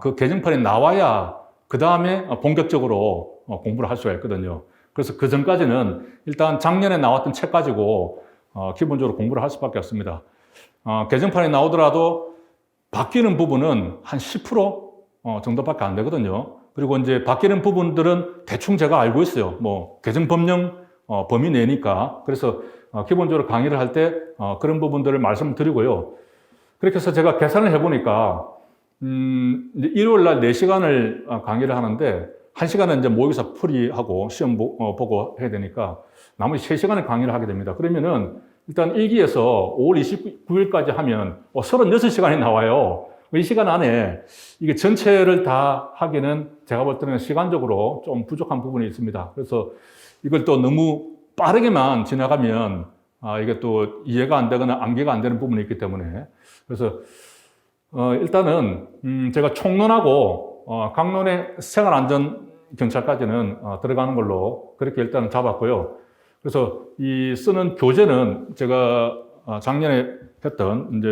Speaker 2: 그 개정판이 나와야 그 다음에 본격적으로 공부를 할 수가 있거든요. 그래서 그 전까지는 일단 작년에 나왔던 책 가지고 기본적으로 공부를 할 수밖에 없습니다. 개정판이 나오더라도 바뀌는 부분은 한 10% 정도밖에 안 되거든요. 그리고 이제 바뀌는 부분들은 대충 제가 알고 있어요. 뭐 개정 법령 범위 내니까. 그래서 기본적으로 강의를 할 때 그런 부분들을 말씀드리고요. 그렇게 해서 제가 계산을 해보니까 이제 일요일 날 4시간을 강의를 하는데 1시간은 이제 모의고사 풀이하고 시험 보고 해야 되니까 나머지 3시간을 강의를 하게 됩니다. 그러면은 일단 1기에서 5월 29일까지 하면 36시간이 나와요. 이 시간 안에 이게 전체를 다 하기는 제가 볼 때는 시간적으로 좀 부족한 부분이 있습니다. 그래서 이걸 또 너무 빠르게만 지나가면 이게 또 이해가 안 되거나 암기가 안 되는 부분이 있기 때문에 그래서 일단은 제가 총론하고 강론의 생활안전경찰까지는 들어가는 걸로 그렇게 일단 잡았고요. 그래서 이 쓰는 교재는 제가 작년에 했던 이제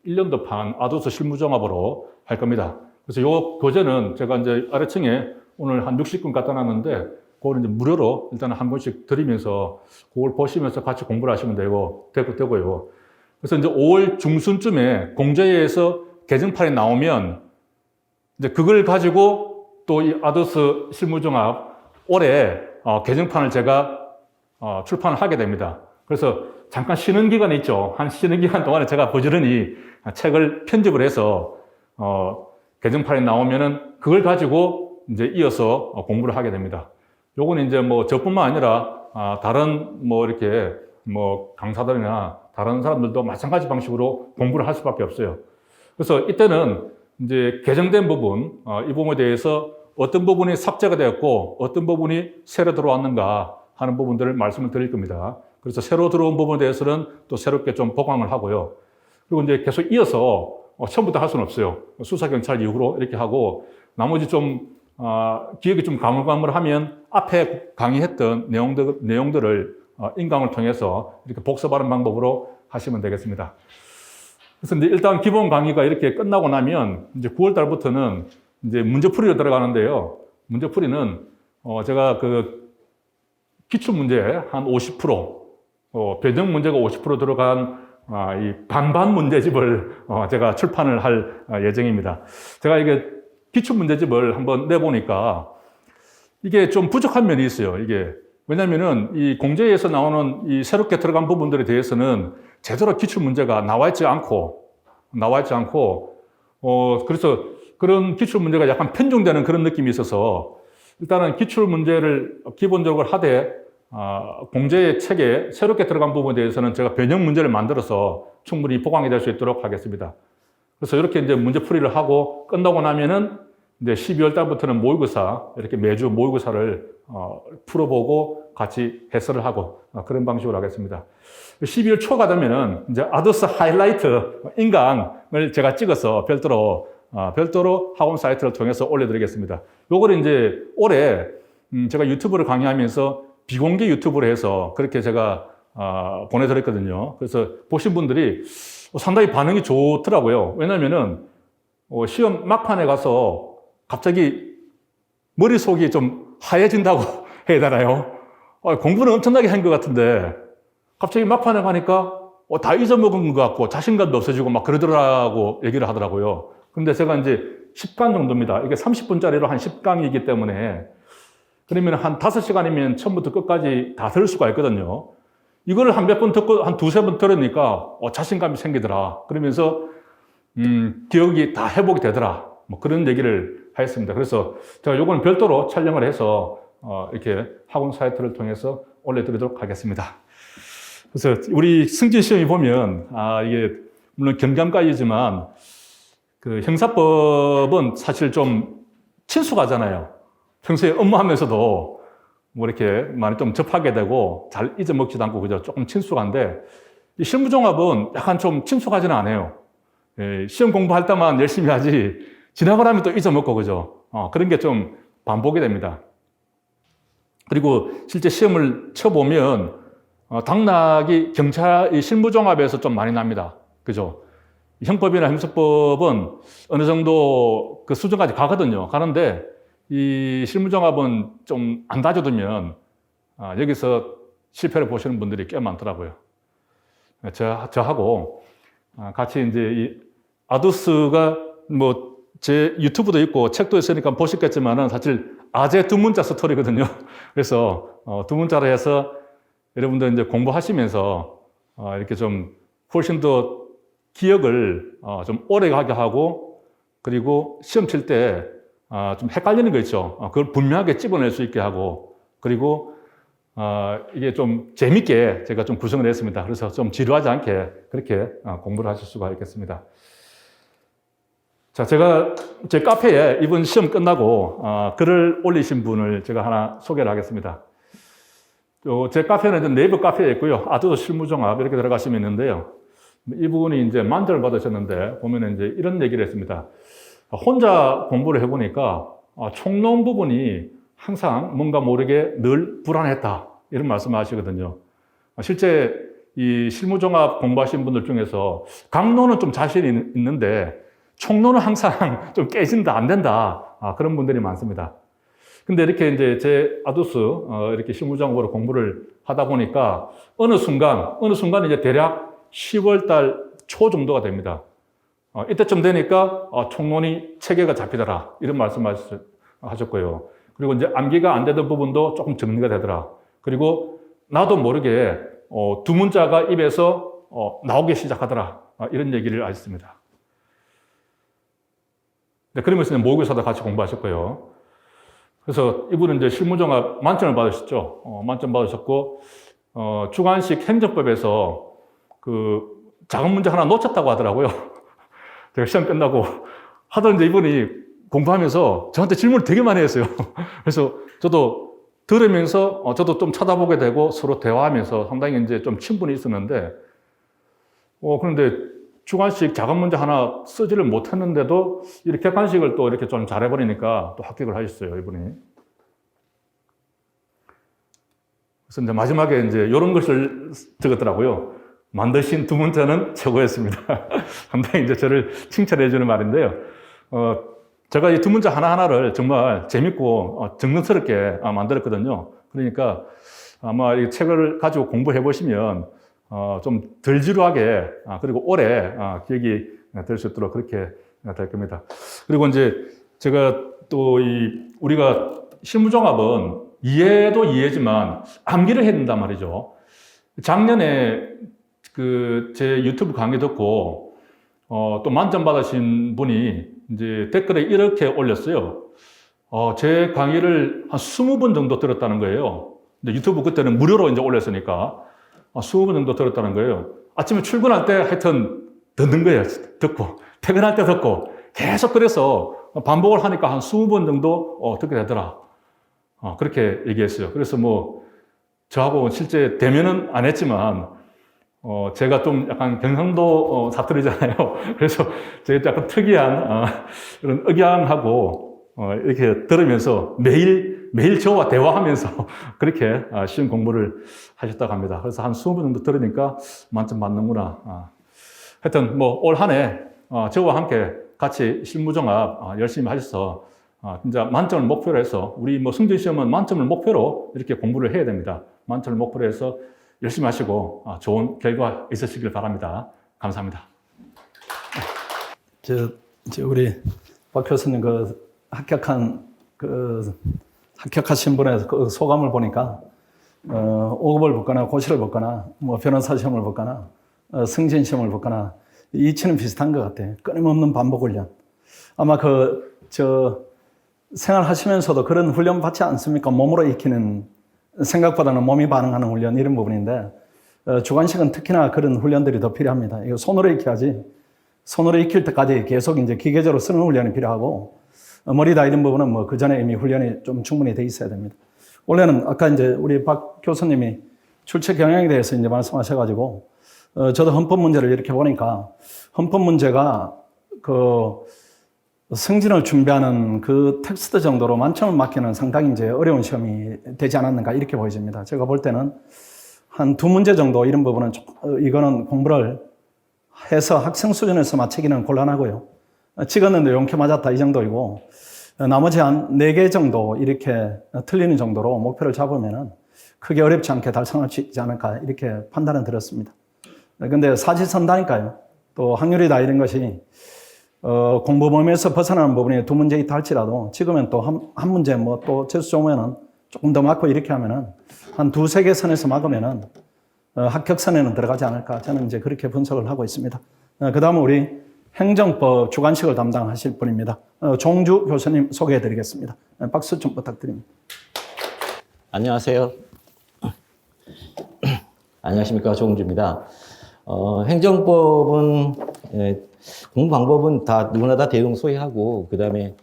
Speaker 2: 21년도 판 아도스 실무종합으로 할 겁니다. 그래서 요 교재는 제가 이제 아래층에 오늘 한 60권 갖다 놨는데 그걸 이제 무료로 일단 한 권씩 드리면서 그걸 보시면서 같이 공부를 하시면 되고요. 그래서 이제 5월 중순쯤에 공제회에서 개정판이 나오면 이제 그걸 가지고 또 이 아도스 실무종합 올해 개정판을 제가 출판을 하게 됩니다. 그래서 잠깐 쉬는 기간이 있죠. 한 쉬는 기간 동안에 제가 부지런히 책을 편집을 해서 개정판이 나오면은 그걸 가지고 이제 이어서 공부를 하게 됩니다. 요거는 이제 뭐 저뿐만 아니라 다른 뭐 이렇게 뭐 강사들이나 다른 사람들도 마찬가지 방식으로 공부를 할 수밖에 없어요. 그래서 이때는 이제 개정된 부분, 이 부분에 대해서 어떤 부분이 삭제가 되었고 어떤 부분이 새로 들어왔는가 하는 부분들을 말씀을 드릴 겁니다. 그래서 새로 들어온 부분에 대해서는 또 새롭게 좀 보강을 하고요. 그리고 이제 계속 이어서 처음부터 할 수는 없어요. 수사경찰 이후로 이렇게 하고 나머지 좀 기억이 좀 가물가물하면 앞에 강의했던 내용들을 인강을 통해서 이렇게 복습하는 방법으로 하시면 되겠습니다. 그래서 이제 일단 기본 강의가 이렇게 끝나고 나면 이제 9월 달부터는 이제 문제풀이로 들어가는데요. 문제풀이는 제가 그 기출문제 한 50%, 배정 문제가 50% 들어간 이 반반 문제집을 제가 출판을 할 예정입니다. 제가 이게 기출문제집을 한번 내보니까 이게 좀 부족한 면이 있어요. 이게 왜냐면은 이 공제에서 나오는 이 새롭게 들어간 부분들에 대해서는 제대로 기출문제가 나와 있지 않고 그래서 그런 기출문제가 약간 편중되는 그런 느낌이 있어서 일단은 기출문제를 기본적으로 하되 공제 책에 새롭게 들어간 부분에 대해서는 제가 변형 문제를 만들어서 충분히 보강이 될 수 있도록 하겠습니다. 그래서 이렇게 이제 문제풀이를 하고 끝나고 나면은 이제 12월 달부터는 모의고사, 이렇게 매주 모의고사를 풀어보고 같이 해설을 하고 그런 방식으로 하겠습니다. 12월 초가 되면은 이제 아도스 하이라이트 인강을 제가 찍어서 별도로 학원 사이트를 통해서 올려드리겠습니다. 요거를 이제 올해 제가 유튜브를 강의하면서 비공개 유튜브를 해서 그렇게 제가 보내드렸거든요. 그래서 보신 분들이 상당히 반응이 좋더라고요. 왜냐면은 시험 막판에 가서 갑자기 머릿속이 좀 하얘진다고 해야 되나요? 공부는 엄청나게 한 것 같은데 갑자기 막판에 가니까 다 잊어먹은 것 같고 자신감도 없어지고 막 그러더라고 얘기를 하더라고요. 근데 제가 이제 10강 정도입니다. 이게 30분짜리로 한 10강이기 때문에 그러면 한 5시간이면 처음부터 끝까지 다 들을 수가 있거든요. 이거를 한 몇 번 듣고 한 두세 번 들으니까 자신감이 생기더라. 그러면서 기억이 다 회복이 되더라. 뭐 그런 얘기를 하였습니다. 그래서 제가 요거는 별도로 촬영을 해서 이렇게 학원 사이트를 통해서 올려드리도록 하겠습니다. 그래서 우리 승진 시험이 보면 이게 물론 경감까지지만 그 형사법은 사실 좀 친숙하잖아요. 평소에 업무하면서도 뭐 이렇게 많이 좀 접하게 되고 잘 잊어먹지도 않고 그죠? 조금 친숙한데 이 실무종합은 약간 좀 친숙하지는 않아요. 시험 공부할 때만 열심히 하지 지나고 나면 또 잊어먹고 그죠? 그런 게 좀 반복이 됩니다. 그리고 실제 시험을 쳐보면 당락이 경찰 실무종합에서 좀 많이 납니다. 그죠? 형법이나 형사법은 어느 정도 그 수준까지 가거든요. 가는데 이 실무종합은 좀 안 다져두면 여기서 실패를 보시는 분들이 꽤 많더라고요. 저하고 같이 이제 이 아도스가 뭐 제 유튜브도 있고 책도 있으니까 보셨겠지만은 사실 아재 두 문자 스토리거든요. 그래서 두 문자로 해서 여러분들 이제 공부하시면서 이렇게 좀 훨씬 더 기억을 좀 오래 가게 하고, 그리고 시험 칠 때 좀 헷갈리는 거 있죠. 그걸 분명하게 집어낼 수 있게 하고, 그리고 이게 좀 재밌게 제가 좀 구성을 했습니다. 그래서 좀 지루하지 않게 그렇게 공부를 하실 수가 있겠습니다. 자, 제가 제 카페에 이번 시험 끝나고 글을 올리신 분을 제가 하나 소개를 하겠습니다. 제 카페는 이제 네이버 카페에 있고요. 아두도 실무종합 이렇게 들어가시면 있는데요. 이분이 이제 만점을 받으셨는데 보면 이제 이런 얘기를 했습니다. 혼자 공부를 해보니까 총론 부분이 항상 뭔가 모르게 늘 불안했다. 이런 말씀을 하시거든요. 실제 이 실무종합 공부하신 분들 중에서 강론은 좀 자신이 있는데 총론은 항상 좀 깨진다, 안 된다. 그런 분들이 많습니다. 근데 이렇게 이제 제 아두스, 이렇게 실무종합으로 공부를 하다 보니까 어느 순간 이제 대략 10월 달 초 정도가 됩니다. 이때쯤 되니까 총론이 체계가 잡히더라. 이런 말씀 하셨고요. 그리고 이제 암기가 안 되던 부분도 조금 정리가 되더라. 그리고 나도 모르게 두 문자가 입에서 나오기 시작하더라. 이런 얘기를 하셨습니다. 네, 그러면서 모의고사도 같이 공부하셨고요. 그래서 이분은 이제 실무종합 만점을 받으셨죠. 만점 받으셨고, 주관식 행정법에서 그 작은 문제 하나 놓쳤다고 하더라고요. 제가 시험 끝나고 하던 이제 이분이 공부하면서 저한테 질문을 되게 많이 했어요. 그래서 저도 들으면서 저도 좀 찾아보게 되고 서로 대화하면서 상당히 이제 좀 친분이 있었는데, 그런데 주관식 작은 문제 하나 쓰지를 못했는데도 이렇게 객관식을 또 이렇게 좀 잘해버리니까 또 합격을 하셨어요, 이분이. 그래서 이제 마지막에 이제 이런 것을 적었더라고요. 만드신 두 문제는 최고였습니다. 상당히 이제 저를 칭찬해주는 말인데요. 제가 이 두 문제 하나하나를 정말 재밌고 정성스럽게 만들었거든요. 그러니까 아마 이 책을 가지고 공부해 보시면 좀 덜 지루하게 그리고 오래 기억이 될 수 있도록 그렇게 될 겁니다. 그리고 이제 제가 또 우리가 실무종합은 이해도 이해지만 암기를 해야 된단 말이죠. 작년에 제 유튜브 강의 듣고 또 만점 받으신 분이 이제 댓글에 이렇게 올렸어요. 제 강의를 한 20번 정도 들었다는 거예요. 근데 유튜브 그때는 무료로 이제 올렸으니까 20번 정도 들었다는 거예요. 아침에 출근할 때 하여튼 듣는 거예요. 듣고 퇴근할 때 듣고 계속 그래서 반복을 하니까 한 20번 정도 듣게 되더라. 그렇게 얘기했어요. 그래서 뭐 저하고 실제 대면은 안 했지만 제가 좀 약간 경상도 사투리잖아요. 그래서 제가 약간 특이한 그런 억양하고 이렇게 들으면서 매일 저와 대화하면서 그렇게 시험 공부를 하셨다고 합니다. 그래서 한 20분 정도 들으니까 만점 받는구나. 하여튼 뭐 올 한 해 저와 함께 같이 실무종합 열심히 하셔서 진짜 만점을 목표로 해서 우리 뭐 승진 시험은 만점을 목표로 이렇게 공부를 해야 됩니다. 만점을 목표로 해서 열심히 하시고 좋은 결과 있으시길 바랍니다. 감사합니다.
Speaker 1: 우리 박 교수님 합격하신 분의 그 소감을 보니까 5급을 붙거나 고시를 붙거나 뭐 변호사 시험을 붙거나 승진 시험을 붙거나 이치는 비슷한 것 같아요. 끊임없는 반복 훈련. 아마 생활하시면서도 그런 훈련 받지 않습니까? 몸으로 익히는, 생각보다는 몸이 반응하는 훈련, 이런 부분인데, 주관식은 특히나 그런 훈련들이 더 필요합니다. 이거 손으로 익혀야지. 손으로 익힐 때까지 계속 이제 기계적으로 쓰는 훈련이 필요하고, 머리다 이런 부분은 뭐 그 전에 이미 훈련이 좀 충분히 돼 있어야 됩니다. 원래는 아까 이제 우리 박 교수님이 출제 경향에 대해서 이제 말씀하셔가지고, 저도 헌법 문제를 이렇게 보니까, 헌법 문제가 승진을 준비하는 그 텍스트 정도로 만점을 맞기는 상당히 이제 어려운 시험이 되지 않았는가 이렇게 보여집니다. 제가 볼 때는 한 2문제 정도 이런 부분은 이거는 공부를 해서 학생 수준에서 맞추기는 곤란하고요. 찍었는데 용케 맞았다 이 정도이고 나머지 한 4개 정도 이렇게 틀리는 정도로 목표를 잡으면은 크게 어렵지 않게 달성할 수 있지 않을까 이렇게 판단은 들었습니다. 근데 사지선다니까요. 또 확률이다 이런 것이 공부 범위에서 벗어나는 부분이 2문제 있다 할지라도 찍으면 또 한 문제 뭐 또 재수 좋으면은 조금 더 막고 이렇게 하면은 한 두세 개 선에서 막으면은 합격선에는 들어가지 않을까. 저는 이제 그렇게 분석을 하고 있습니다. 그 다음은 우리 행정법 주관식을 담당하실 분입니다. 종주 교수님 소개해 드리겠습니다. 박수 좀 부탁드립니다.
Speaker 3: 안녕하세요. 안녕하십니까. 종주입니다. 행정법은, 공부 방법은 다 누구나 다 대동소이하고, 그 다음에,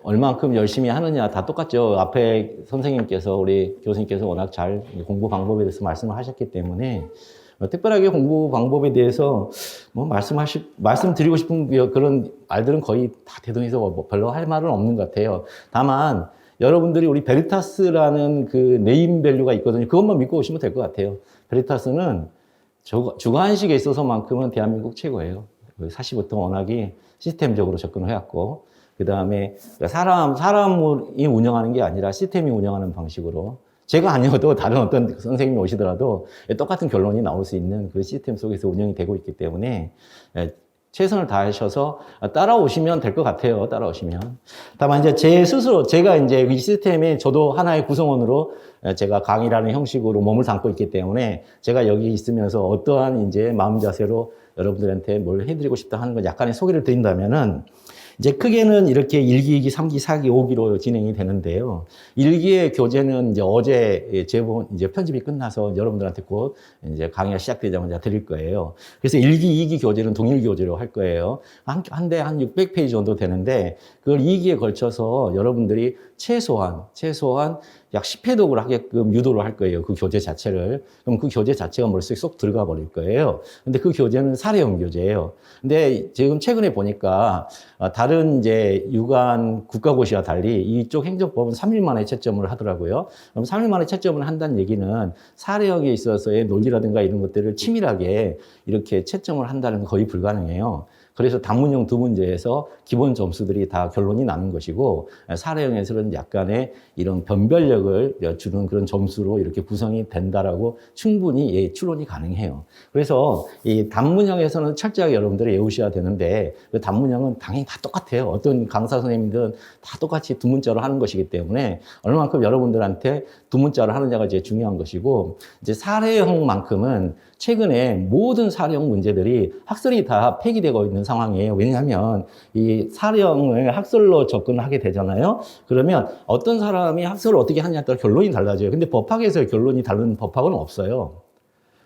Speaker 3: 얼만큼 열심히 하느냐 다 똑같죠. 앞에 선생님께서, 우리 교수님께서 워낙 잘 공부 방법에 대해서 말씀을 하셨기 때문에, 특별하게 공부 방법에 대해서 뭐 말씀드리고 싶은 그런 말들은 거의 다 대동해서 뭐 별로 할 말은 없는 것 같아요. 다만, 여러분들이 우리 베리타스라는 그 네임 밸류가 있거든요. 그것만 믿고 오시면 될 것 같아요. 베리타스는 주관식에 있어서만큼은 대한민국 최고예요. 사시부터 워낙에 시스템적으로 접근을 해왔고, 그 다음에 사람이 운영하는 게 아니라 시스템이 운영하는 방식으로, 제가 아니어도 다른 어떤 선생님이 오시더라도 똑같은 결론이 나올 수 있는 그 시스템 속에서 운영이 되고 있기 때문에 최선을 다하셔서 따라오시면 될 것 같아요. 따라오시면. 다만 이제 제 스스로, 제가 이제 이 시스템에 저도 하나의 구성원으로 제가 강의라는 형식으로 몸을 담고 있기 때문에 제가 여기 있으면서 어떠한 이제 마음 자세로 여러분들한테 뭘 해드리고 싶다 하는 건 약간의 소개를 드린다면은 이제 크게는 이렇게 1기, 2기, 3기, 4기, 5기로 진행이 되는데요. 1기의 교재는 이제 어제 제본 이제 편집이 끝나서 여러분들한테 곧 이제 강의가 시작되자마자 드릴 거예요. 그래서 1기, 2기 교재는 동일 교재로 할 거예요. 한 대 한 600페이지 정도 되는데 그걸 2기에 걸쳐서 여러분들이 최소한 약 10회독을 하게끔 유도를 할 거예요. 그 교재 자체를. 그럼 그 교재 자체가 머릿속에 쏙 들어가 버릴 거예요. 근데 그 교재는 사례형 교재예요. 근데 지금 최근에 보니까 다른 이제 유관 국가고시와 달리 이쪽 행정법은 3일 만에 채점을 하더라고요. 그럼 3일 만에 채점을 한다는 얘기는 사례형에 있어서의 논리라든가 이런 것들을 치밀하게 이렇게 채점을 한다는 건 거의 불가능해요. 그래서 단문형 두 문제에서 기본 점수들이 다 결론이 나는 것이고 사례형에서는 약간의 이런 변별력을 주는 그런 점수로 이렇게 구성이 된다라고 충분히 추론이 가능해요. 그래서 이 단문형에서는 철저하게 여러분들이 외우셔야 되는데 그 단문형은 당연히 다 똑같아요. 어떤 강사 선생님들은 다 똑같이 두 문자로 하는 것이기 때문에 얼마만큼 여러분들한테 두 문자로 하느냐가 제일 중요한 것이고 이제 사례형만큼은 최근에 모든 사례형 문제들이 학설이 다 폐기되고 있는 상황이에요. 왜냐하면 이 사례형을 학설로 접근하게 되잖아요. 그러면 어떤 사람이 학설을 어떻게 하냐에 따라 결론이 달라져요. 근데 법학에서 결론이 다른 법학은 없어요.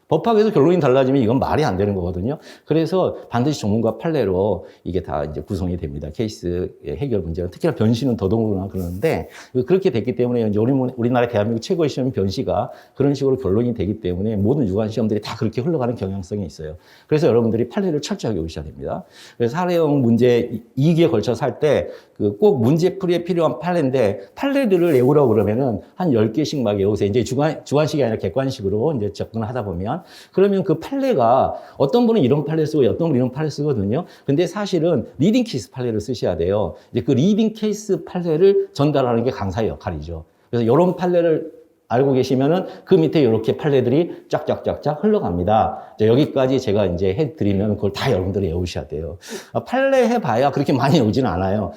Speaker 3: 법학에서 결론이 달라지면 이건 말이 안 되는 거거든요. 그래서 반드시 전문가 판례로 이게 다 이제 구성이 됩니다. 케이스 해결 문제는 특히나 변시는 더더구나 그러는데 그렇게 됐기 때문에 이제 우리나라 대한민국 최고의 시험 변시가 그런 식으로 결론이 되기 때문에 모든 유관 시험들이 다 그렇게 흘러가는 경향성이 있어요. 그래서 여러분들이 판례를 철저하게 외우셔야 됩니다. 그래서 사례형 문제 2기에 걸쳐서 할 때 그 꼭 문제풀이에 필요한 판례인데 판례들을 외우라고 그러면은 한 10개씩 막 외우세요. 이제 주관식이 아니라 객관식으로 이제 접근을 하다 보면 그러면 그 판례가 어떤 분은 이런 판례 쓰고 어떤 분은 이런 판례 쓰거든요. 근데 사실은 리딩 케이스 판례를 쓰셔야 돼요. 이제 그 리딩 케이스 판례를 전달하는 게 강사의 역할이죠. 그래서 이런 판례를 알고 계시면은 그 밑에 이렇게 판례들이 쫙쫙쫙쫙 흘러갑니다. 여기까지 제가 이제 해드리면 그걸 다 여러분들이 외우셔야 돼요. 판례 해봐야 그렇게 많이 외우지는 않아요.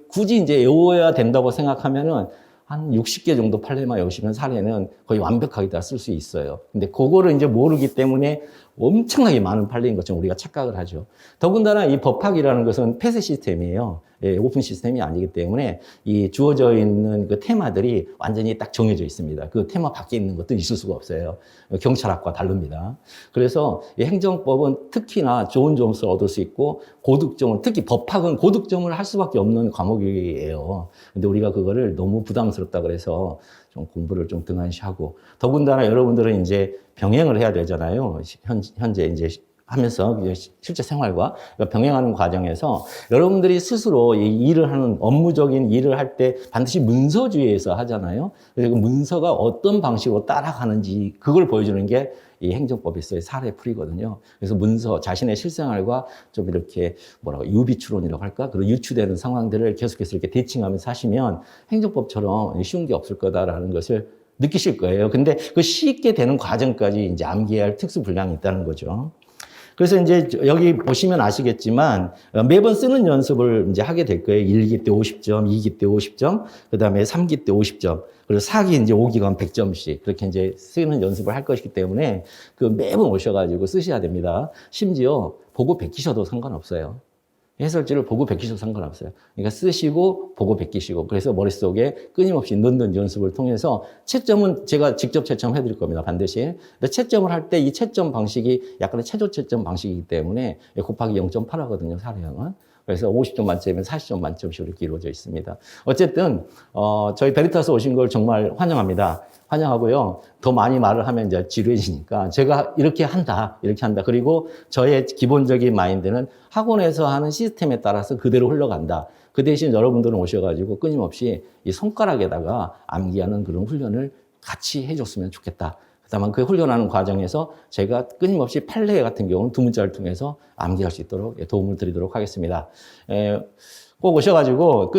Speaker 3: 굳이 이제 외워야 된다고 생각하면은 한 60개 정도 판례만 외우시면 사례는 거의 완벽하게 다 쓸 수 있어요. 근데 그거를 이제 모르기 때문에 엄청나게 많은 판례인 것처럼 우리가 착각을 하죠. 더군다나 이 법학이라는 것은 폐쇄 시스템이에요. 오픈 시스템이 아니기 때문에 이 주어져 있는 그 테마들이 완전히 딱 정해져 있습니다. 그 테마 밖에 있는 것도 있을 수가 없어요. 경찰학과 다릅니다. 그래서 이 행정법은 특히나 좋은 점수를 얻을 수 있고 고득점을, 특히 법학은 고득점을 할 수밖에 없는 과목이에요. 근데 우리가 그거를 너무 부담스럽다 그래서 좀 공부를 좀 등한시하고 더군다나 여러분들은 이제 병행을 해야 되잖아요. 현재 이제 하면서 실제 생활과 병행하는 과정에서 여러분들이 스스로 이 일을 하는 업무적인 일을 할 때 반드시 문서주의에서 하잖아요. 그리고 문서가 어떤 방식으로 따라가는지 그걸 보여주는 게 이 행정법에서의 사례풀이거든요. 그래서 문서, 자신의 실생활과 좀 이렇게 유비추론이라고 할까? 그런 유추되는 상황들을 계속해서 이렇게 대칭하면서 하시면 행정법처럼 쉬운 게 없을 거다라는 것을 느끼실 거예요. 근데 그 쉽게 되는 과정까지 이제 암기해야 할 특수 분량이 있다는 거죠. 그래서 이제 여기 보시면 아시겠지만 매번 쓰는 연습을 이제 하게 될 거예요. 1기 때 50점, 2기 때 50점, 그 다음에 3기 때 50점, 그리고 4기 이제 5기 가면 100점씩 그렇게 이제 쓰는 연습을 할 것이기 때문에 그 매번 오셔가지고 쓰셔야 됩니다. 심지어 보고 베끼셔도 상관없어요. 해설지를 보고 베끼셔도 상관없어요. 그러니까 쓰시고 보고 베끼시고 그래서 머릿속에 끊임없이 넣는 연습을 통해서 채점은 제가 직접 채점해 드릴 겁니다. 반드시. 근데 채점을 할 때 이 채점 방식이 약간의 최저 채점 방식이기 때문에 곱하기 0.8 하거든요. 사례형은. 그래서 50점 만점이면 40점 만점식으로 이렇게 이루어져 있습니다. 어쨌든 저희 베리타스 오신 걸 정말 환영합니다. 환영하고요. 더 많이 말을 하면 이제 지루해지니까 제가 이렇게 한다. 그리고 저의 기본적인 마인드는 학원에서 하는 시스템에 따라서 그대로 흘러간다. 그 대신 여러분들은 오셔가지고 끊임없이 이 손가락에다가 암기하는 그런 훈련을 같이 해줬으면 좋겠다. 다만 그 훈련하는 과정에서 제가 끊임없이 판례 같은 경우는 두 문자를 통해서 암기할 수 있도록 도움을 드리도록 하겠습니다. 꼭 오셔가지고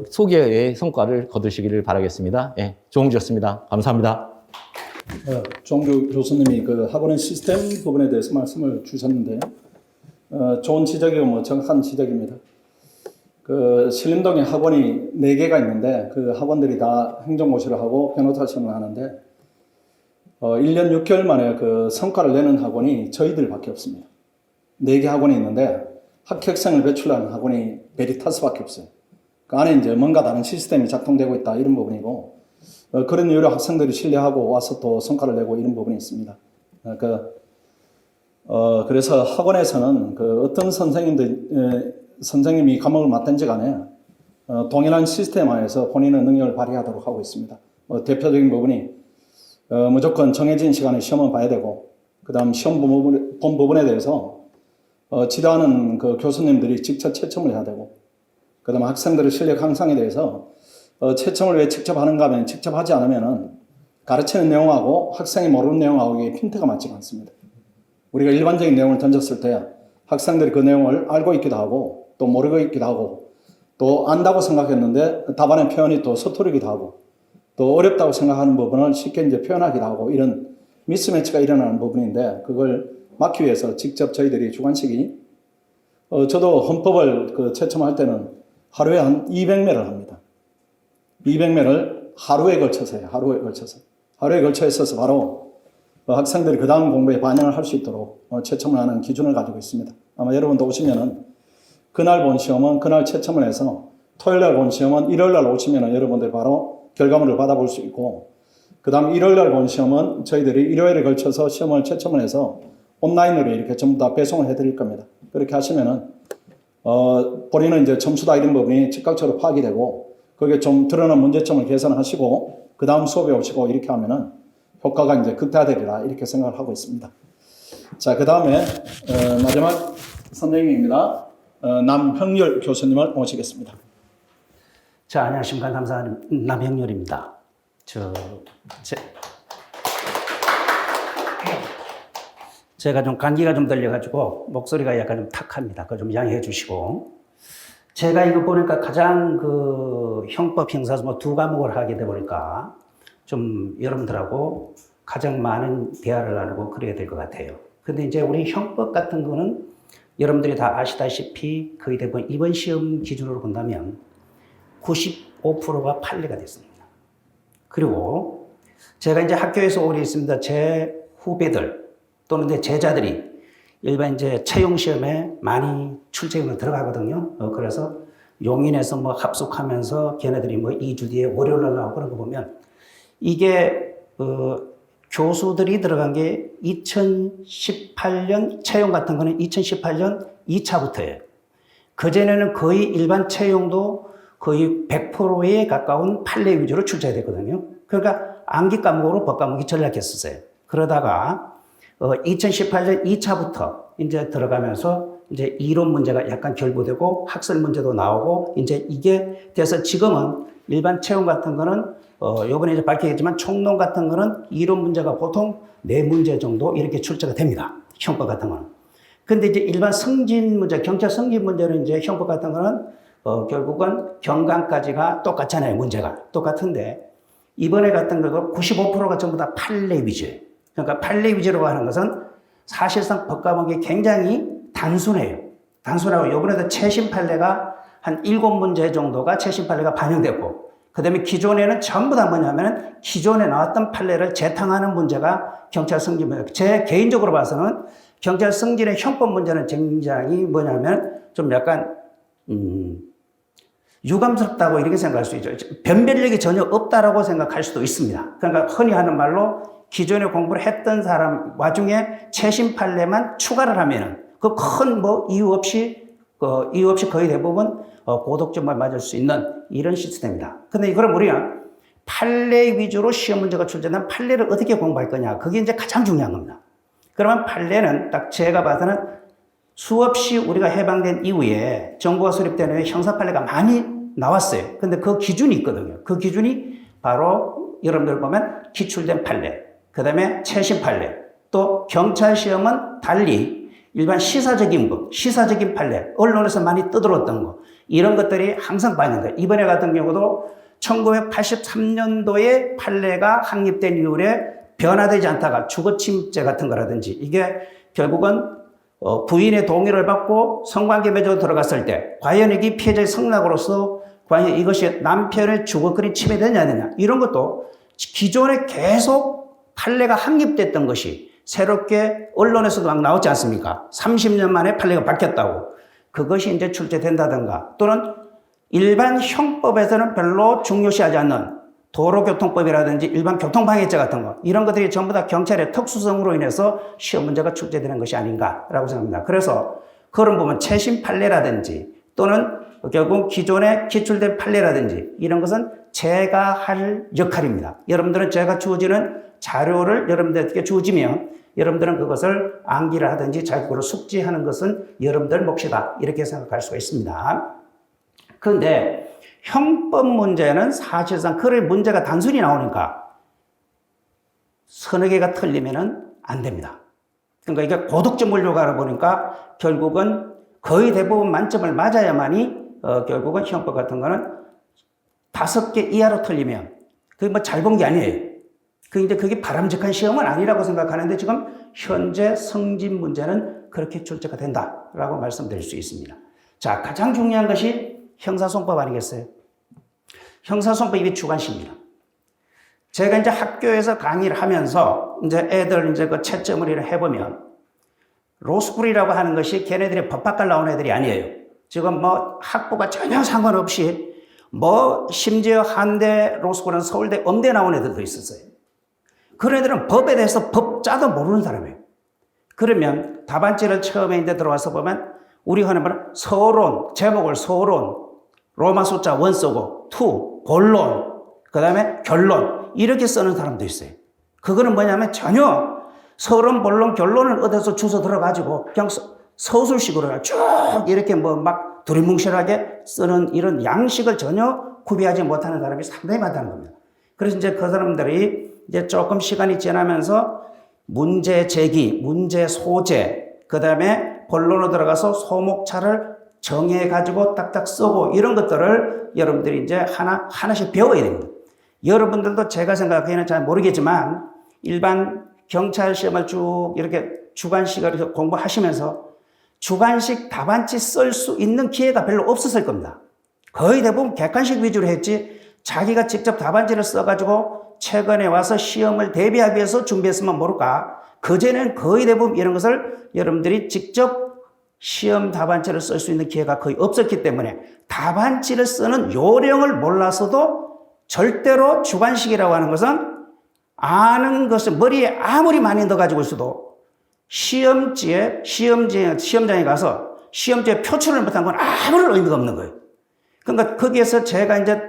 Speaker 3: 소개의 성과를 거두시기를 바라겠습니다. 예, 조홍주였습니다. 감사합니다.
Speaker 1: 조홍주 교수님이 그 학원의 시스템 부분에 대해서 말씀을 주셨는데 좋은 지적이고 정확한 지적입니다. 그 신림동에 학원이 4개가 있는데 그 학원들이 다 행정고시를 하고 변호사 시험을 하는데 1년 6개월 만에 그 성과를 내는 학원이 저희들밖에 없습니다. 4개 학원이 있는데 합격생을 배출하는 학원이 베리타스밖에 없어요. 그 안에 이제 뭔가 다른 시스템이 작동되고 있다 이런 부분이고 그런 이유로 학생들이 신뢰하고 와서 또 성과를 내고 이런 부분이 있습니다. 그래서 학원에서는 그 어떤 선생님이 과목을 맡든지 간에 동일한 시스템 하에서 본인의 능력을 발휘하도록 하고 있습니다. 대표적인 부분이 무조건 정해진 시간에 시험을 봐야 되고, 그 다음 시험 본 부분에 대해서 지도하는 그 교수님들이 직접 채점을 해야 되고, 그 다음 학생들의 실력 향상에 대해서 채점을 왜 직접 하는가 하면 직접 하지 않으면은 가르치는 내용하고 학생이 모르는 내용하고 이게 핀트가 맞지가 않습니다. 우리가 일반적인 내용을 던졌을 때 학생들이 그 내용을 알고 있기도 하고 또 모르고 있기도 하고 또 안다고 생각했는데 답안의 표현이 또 서투르기도 하고 또 어렵다고 생각하는 부분을 쉽게 이제 표현하기도 하고 이런 미스매치가 일어나는 부분인데 그걸 막기 위해서 직접 저희들이 주관식이 저도 헌법을 그 채점할 때는 하루에 한 200매를 합니다. 200매를 하루에 걸쳐서 해요. 하루에 걸쳐 있어서 바로 학생들이 그 다음 공부에 반영을 할 수 있도록 채점을 하는 기준을 가지고 있습니다. 아마 여러분도 오시면은 그날 본 시험은 그날 채점을 해서 토요일 날 본 시험은 일요일 날 오시면은 여러분들 바로 결과물을 받아볼 수 있고 그 다음 일요일 날 본 시험은 저희들이 일요일에 걸쳐서 시험을 채점을 해서 온라인으로 이렇게 전부 다 배송을 해드릴 겁니다. 그렇게 하시면은 본인은 이제 점수다 이런 부분이 즉각적으로 파악이 되고 거기에 좀 드러난 문제점을 개선하시고 그 다음 수업에 오시고 이렇게 하면은 효과가 이제 극대화되리라 이렇게 생각을 하고 있습니다. 자, 그 다음에 마지막 선생님입니다. 남형렬 교수님을 모시겠습니다.
Speaker 4: 자, 안녕하십니까. 남형렬입니다. 제가 좀 감기가 좀 들려가지고 목소리가 약간 좀 탁합니다. 그거 좀 양해해 주시고. 제가 이거 보니까 가장 그 형법, 형사서 뭐 2과목을 하게 돼 보니까 좀 여러분들하고 가장 많은 대화를 나누고 그래야 될 것 같아요. 근데 이제 우리 형법 같은 거는 여러분들이 다 아시다시피 거의 대부분 이번 시험 기준으로 본다면 95%가 판례가 됐습니다. 그리고 제가 이제 학교에서 오래 있습니다. 제 후배들 또는 내 제자들이 일반 이제 채용 시험에 많이 출제로 들어가거든요. 그래서 용인에서 뭐 합숙하면서 걔네들이 뭐 2주 뒤에 월요일 날 나오고 그런 거 보면 이게 교수들이 들어간 게 2018년 채용 같은 거는 2018년 2차부터예요. 그전에는 거의 일반 채용도 거의 100%에 가까운 판례 위주로 출제가 됐거든요. 그러니까 암기 과목으로 법 과목이 전락했었어요. 그러다가 2018년 2차부터 이제 들어가면서 이제 이론 문제가 약간 결부되고 학설 문제도 나오고 이제 이게 돼서 지금은 일반 채용 같은 거는 요번에 이제 밝히겠지만 총론 같은 거는 이론 문제가 보통 4문제 정도 이렇게 출제가 됩니다. 형법 같은 거는. 근데 이제 일반 승진 문제, 경찰 승진 문제는 이제 형법 같은 거는 결국은 경강까지가 똑같잖아요. 문제가 똑같은데 이번에 같은 거 95%가 전부 다 판례 위주예요. 그러니까 판례 위주라고 하는 것은 사실상 법 과목이 굉장히 단순해요. 단순하고 이번에도 최신 판례가 한 7문제 정도가 최신 판례가 반영됐고, 그 다음에 기존에는 전부 다 뭐냐면 기존에 나왔던 판례를 재탕하는 문제가 경찰 승진 문제. 제 개인적으로 봐서는 경찰 승진의 형법 문제는 굉장히 뭐냐면 좀 약간 유감스럽다고 이렇게 생각할 수 있죠. 변별력이 전혀 없다라고 생각할 수도 있습니다. 그러니까 흔히 하는 말로 기존에 공부를 했던 사람 와중에 최신 판례만 추가를 하면은 그 큰 뭐 이유 없이 거의 대부분 고득점을 맞을 수 있는 이런 시스템입니다. 근데 그럼 우리가 판례 위주로 시험 문제가 출제된 판례를 어떻게 공부할 거냐. 그게 이제 가장 중요한 겁니다. 그러면 판례는 딱 제가 봐서는 수없이 우리가 해방된 이후에 정부가 수립된 후에 형사 판례가 많이 나왔어요. 근데 그 기준이 있거든요. 그 기준이 바로 여러분들 보면 기출된 판례, 그 다음에 최신 판례, 또 경찰 시험은 달리 일반 시사적인 법, 시사적인 판례, 언론에서 많이 떠들었던 거, 이런 것들이 항상 받는 거예요. 이번에 같은 경우도 1983년도에 판례가 확립된 이후에 변화되지 않다가 주거침입죄 같은 거라든지, 이게 결국은 부인의 동의를 받고 성관계 맺어 들어갔을 때 과연 이게 피해자의 성락으로서 과연 이것이 남편의 주거권이 침해되냐 안 되냐, 이런 것도 기존에 계속 판례가 확립됐던 것이 새롭게 언론에서도 막 나오지 않습니까? 30년 만에 판례가 바뀌었다고. 그것이 이제 출제된다든가, 또는 일반 형법에서는 별로 중요시하지 않는 도로교통법이라든지 일반 교통방해죄 같은 거, 이런 것들이 전부 다 경찰의 특수성으로 인해서 시험 문제가 출제되는 것이 아닌가라고 생각합니다. 그래서 그런 부분 최신 판례라든지 또는 결국 기존에 기출된 판례라든지 이런 것은 제가 할 역할입니다. 여러분들은 제가 주어지는 자료를 여러분들에게 주어지면 여러분들은 그것을 암기를 하든지 자격으로 숙지하는 것은 여러분들 몫이다, 이렇게 생각할 수가 있습니다. 그런데 형법 문제는 사실상 그럴 문제가 단순히 나오니까 서너 개가 틀리면은 안 됩니다. 그러니까 이게 고득점을 요구하다 보니까 결국은 거의 대부분 만점을 맞아야만이 결국은 형법 같은 거는 5개 이하로 틀리면 그게 뭐 잘 본 게 아니에요. 그게 바람직한 시험은 아니라고 생각하는데 지금 현재 승진 문제는 그렇게 출제가 된다라고 말씀드릴 수 있습니다. 자, 가장 중요한 것이 형사소송법 아니겠어요? 형사소송법이 주관식입니다. 제가 이제 학교에서 강의를 하면서 이제 애들 이제 그 채점을 이렇게 해보면 로스쿨이라고 하는 것이 걔네들이 법학과 나온 애들이 아니에요. 지금 뭐 학부가 전혀 상관없이 뭐 심지어 한대 로스쿨은 서울대 음대 나온 애들도 있었어요. 그런 애들은 법에 대해서 법자도 모르는 사람이에요. 그러면 답안지를 처음에 이제 들어와서 보면 우리가 하는 말은 서론, 제목을 서론, 로마 숫자 1 쓰고 2, 본론, 그 다음에 결론, 이렇게 쓰는 사람도 있어요. 그거는 뭐냐면 전혀 서론, 본론, 결론을 얻어서 주워 들어가지고 그냥 서술식으로 쭉 이렇게 뭐 막 두리뭉실하게 쓰는 이런 양식을 전혀 구비하지 못하는 사람이 상당히 많다는 겁니다. 그래서 이제 그 사람들이 이제 조금 시간이 지나면서 문제 제기, 문제 소재, 그 다음에 본론으로 들어가서 소목차를 정해가지고 딱딱 쓰고 이런 것들을 여러분들이 이제 하나씩 배워야 됩니다. 여러분들도 제가 생각하기에는 잘 모르겠지만 일반 경찰 시험을 쭉 이렇게 주관식을 공부하시면서 주관식 답안지 쓸 수 있는 기회가 별로 없었을 겁니다. 거의 대부분 객관식 위주로 했지 자기가 직접 답안지를 써가지고 최근에 와서 시험을 대비하기 위해서 준비했으면 모를까. 그전에는 거의 대부분 이런 것을 여러분들이 직접 시험 답안지를 쓸 수 있는 기회가 거의 없었기 때문에 답안지를 쓰는 요령을 몰라서도 절대로 주관식이라고 하는 것은 아는 것을 머리에 아무리 많이 넣어가지고 있어도 시험장에 가서 시험지에 표출을 못한 건 아무런 의미가 없는 거예요. 그러니까 거기에서 제가 이제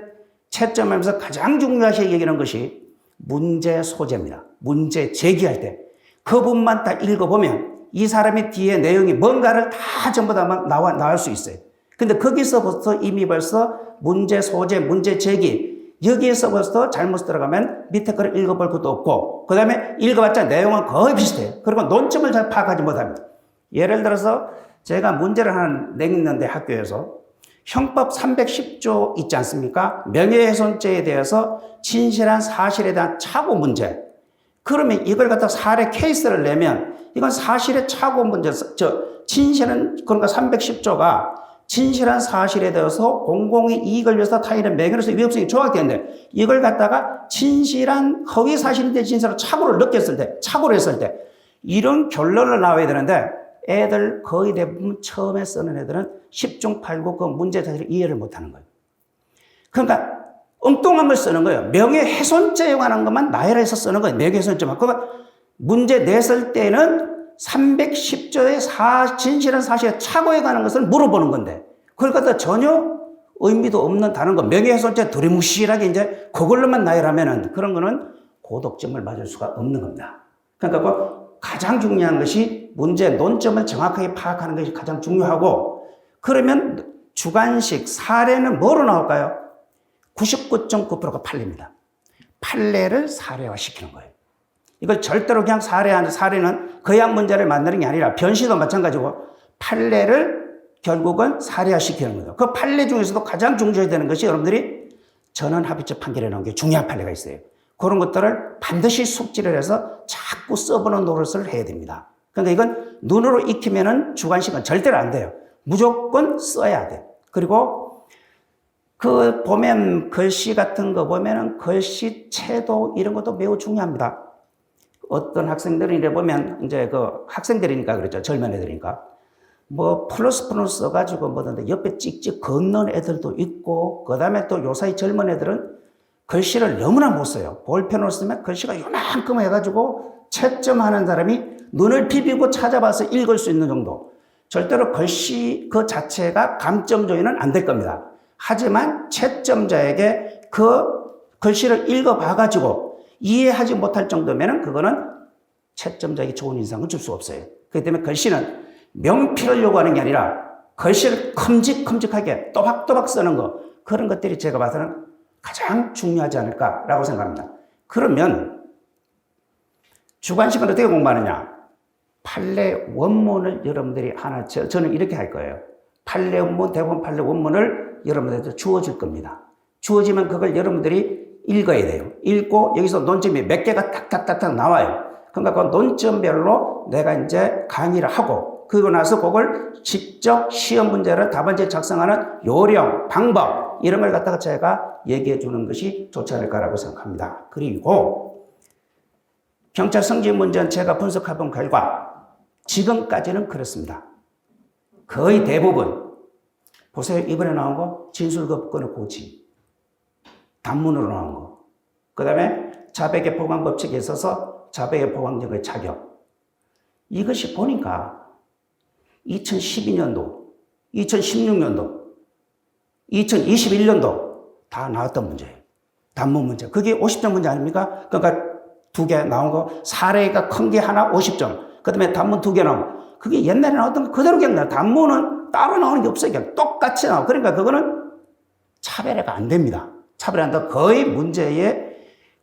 Speaker 4: 채점하면서 가장 중요하게 얘기하는 것이 문제 소재입니다. 문제 제기할 때 그 부분만 딱 읽어보면 이 사람이 뒤에 내용이 뭔가를 다 전부 다 나올 수 있어요. 근데 거기서부터 이미 벌써 문제 소재, 문제 제기, 여기에서부터 잘못 들어가면 밑에 거를 읽어볼 것도 없고, 그 다음에 읽어봤자 내용은 거의 비슷해요. 그리고 논점을 잘 파악하지 못합니다. 예를 들어서 제가 문제를 하나 내는데 학교에서 형법 310조 있지 않습니까? 명예훼손죄에 대해서 진실한 사실에 대한 착오 문제. 그러면 이걸 갖다 사례 케이스를 내면 이건 사실의 착오 문제, 진실은, 그러니까 310조가 진실한 사실에 대해서 공공의 이익을 위해서 타인의 명예로서 위협성이 조각되는데 이걸 갖다가 진실한 허위 사실인데 진실로 착오를 착오를 했을 때 이런 결론을 나와야 되는데 애들 거의 대부분 처음에 쓰는 애들은 10중 8구 그 문제 자체를 이해를 못하는 거예요. 그러니까 엉뚱함을 쓰는 거예요. 명예훼손죄에 관한 것만 나열해서 쓰는 거예요. 명예훼손죄만. 그러니까 문제 냈을 때는 310조의 진실한 사실의 착오에 관한 것을 물어보는 건데 그걸 갖다 전혀 의미도 없는 다른 거 명예훼손죄 두리뭉실하게 이제 그걸로만 나열하면은 그런 거는 고독점을 맞을 수가 없는 겁니다. 그러니까 그 가장 중요한 것이 문제 논점을 정확하게 파악하는 것이 가장 중요하고 그러면 주관식 사례는 뭐로 나올까요? 99.9%가 판례입니다. 판례를 사례화시키는 거예요. 이걸 절대로 그냥 사례는 거양 문제를 만드는 게 아니라 변시도 마찬가지고 판례를 결국은 사례화시키는 거예요. 그 판례 중에서도 가장 중요해야 되는 것이 여러분들이 전원합의체 판결에 나온 게 중요한 판례가 있어요. 그런 것들을 반드시 숙지를 해서 자꾸 써보는 노릇을 해야 됩니다. 그러니까 이건 눈으로 익히면은 주관식은 절대로 안 돼요. 무조건 써야 돼. 그리고 그 보면 글씨 같은 거 보면은 글씨 채도 이런 것도 매우 중요합니다. 어떤 학생들은 이래 보면 이제 그 학생들이니까 그렇죠. 젊은 애들이니까. 뭐 플러스 써가지고 뭐던데 옆에 찍찍 걷는 애들도 있고 그 다음에 또 요사이 젊은 애들은 글씨를 너무나 못 써요. 볼펜으로 쓰면 글씨가 요만큼 해가지고 채점하는 사람이 눈을 비비고 찾아봐서 읽을 수 있는 정도. 절대로 글씨 그 자체가 감점 조인은 안 될 겁니다. 하지만 채점자에게 그 글씨를 읽어봐가지고 이해하지 못할 정도면은 그거는 채점자에게 좋은 인상을 줄 수 없어요. 그렇기 때문에 글씨는 명필을 요구하는 게 아니라 글씨를 큼직큼직하게 또박또박 쓰는 거 그런 것들이 제가 봐서는 가장 중요하지 않을까라고 생각합니다. 그러면 주관식은 어떻게 공부하느냐? 판례 원문을 여러분들이 하나 저는 이렇게 할 거예요. 판례 원문, 대법원 판례 원문을 여러분들한테 주어질 겁니다. 주어지면 그걸 여러분들이 읽어야 돼요. 읽고 여기서 논점이 몇 개가 탁탁탁탁 나와요. 그러니까 그 논점별로 내가 이제 강의를 하고 그러고 나서 그걸 직접 시험 문제를 답안지 작성하는 요령, 방법 이런 걸 갖다가 제가 얘기해 주는 것이 좋지 않을까라고 생각합니다. 그리고 경찰 승진 문제는 제가 분석해 본 결과 지금까지는 그렇습니다. 거의 대부분 보세요. 이번에 나온 거 진술거부권의 고지 단문으로 나온 거. 그 다음에 자백의 보강 법칙에 있어서 자백의 보강력의 자격. 이것이 보니까 2012년도, 2016년도, 2021년도 다 나왔던 문제예요. 단문 문제. 그게 50점 문제 아닙니까? 그러니까 두 개 나온 거, 사례가 큰 게 하나 50점. 그 다음에 단문 두 개 나온 거. 그게 옛날에 나왔던 거 그대로 기억나요. 단문은 따로 나오는 게 없어요. 그냥 똑같이 나와요. 그러니까 그거는 차별화가 안 됩니다. 차별한다. 거의 문제에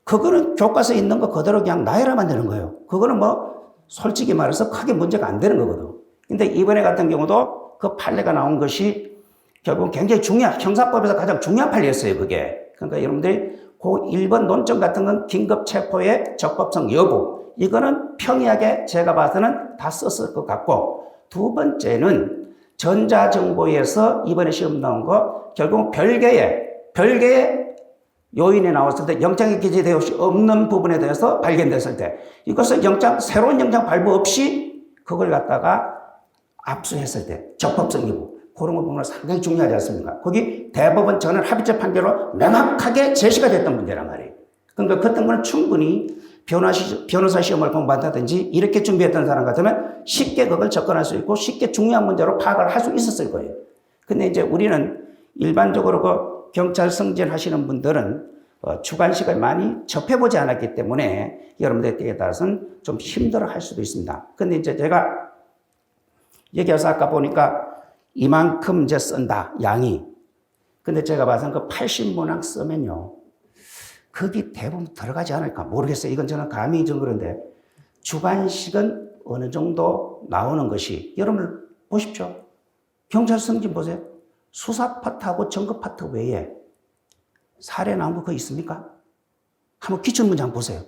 Speaker 4: 그거는 교과서에 있는 거 그대로 그냥 나열하면 되는 거예요. 그거는 뭐 솔직히 말해서 크게 문제가 안 되는 거거든. 근데 이번에 같은 경우도 그 판례가 나온 것이 결국 굉장히 형사법에서 가장 중요한 판례였어요. 그게. 그러니까 여러분들이 그 1번 논점 같은 건 긴급 체포의 적법성 여부. 이거는 평이하게 제가 봐서는 다 썼을 것 같고 두 번째는 전자정보에서 이번에 시험 나온 거 결국 별개의 요인이 나왔을 때 영장이 기재되어 없는 부분에 대해서 발견됐을 때 이것은 새로운 영장 발부 없이 그걸 갖다가 압수했을 때 적법성 여부 그런 거 보면 상당히 중요하지 않습니까? 거기 대법원 전원 합의체 판결로 명확하게 제시가 됐던 문제란 말이에요. 그러니까 그런 거는 충분히 변호사 시험을 공부한다든지 이렇게 준비했던 사람 같으면 쉽게 그걸 접근할 수 있고 쉽게 중요한 문제로 파악을 할 수 있었을 거예요. 근데 이제 우리는 일반적으로 그 경찰 승진하시는 분들은 주관식을 많이 접해보지 않았기 때문에 여러분들에 따라서는 좀 힘들어 할 수도 있습니다. 근데 이제 제가 얘기해서 아까 보니까 이만큼 이제 쓴다, 양이. 근데 제가 봐서는 그 80문항 쓰면요. 거기 대부분 들어가지 않을까 모르겠어요. 이건 저는 감이 좀 그런데 주관식은 어느 정도 나오는 것이 여러분 보십시오. 경찰 승진 보세요. 수사 파트하고 정급 파트 외에 사례 나온 거 그거 있습니까? 한번 기출문제 한번 보세요.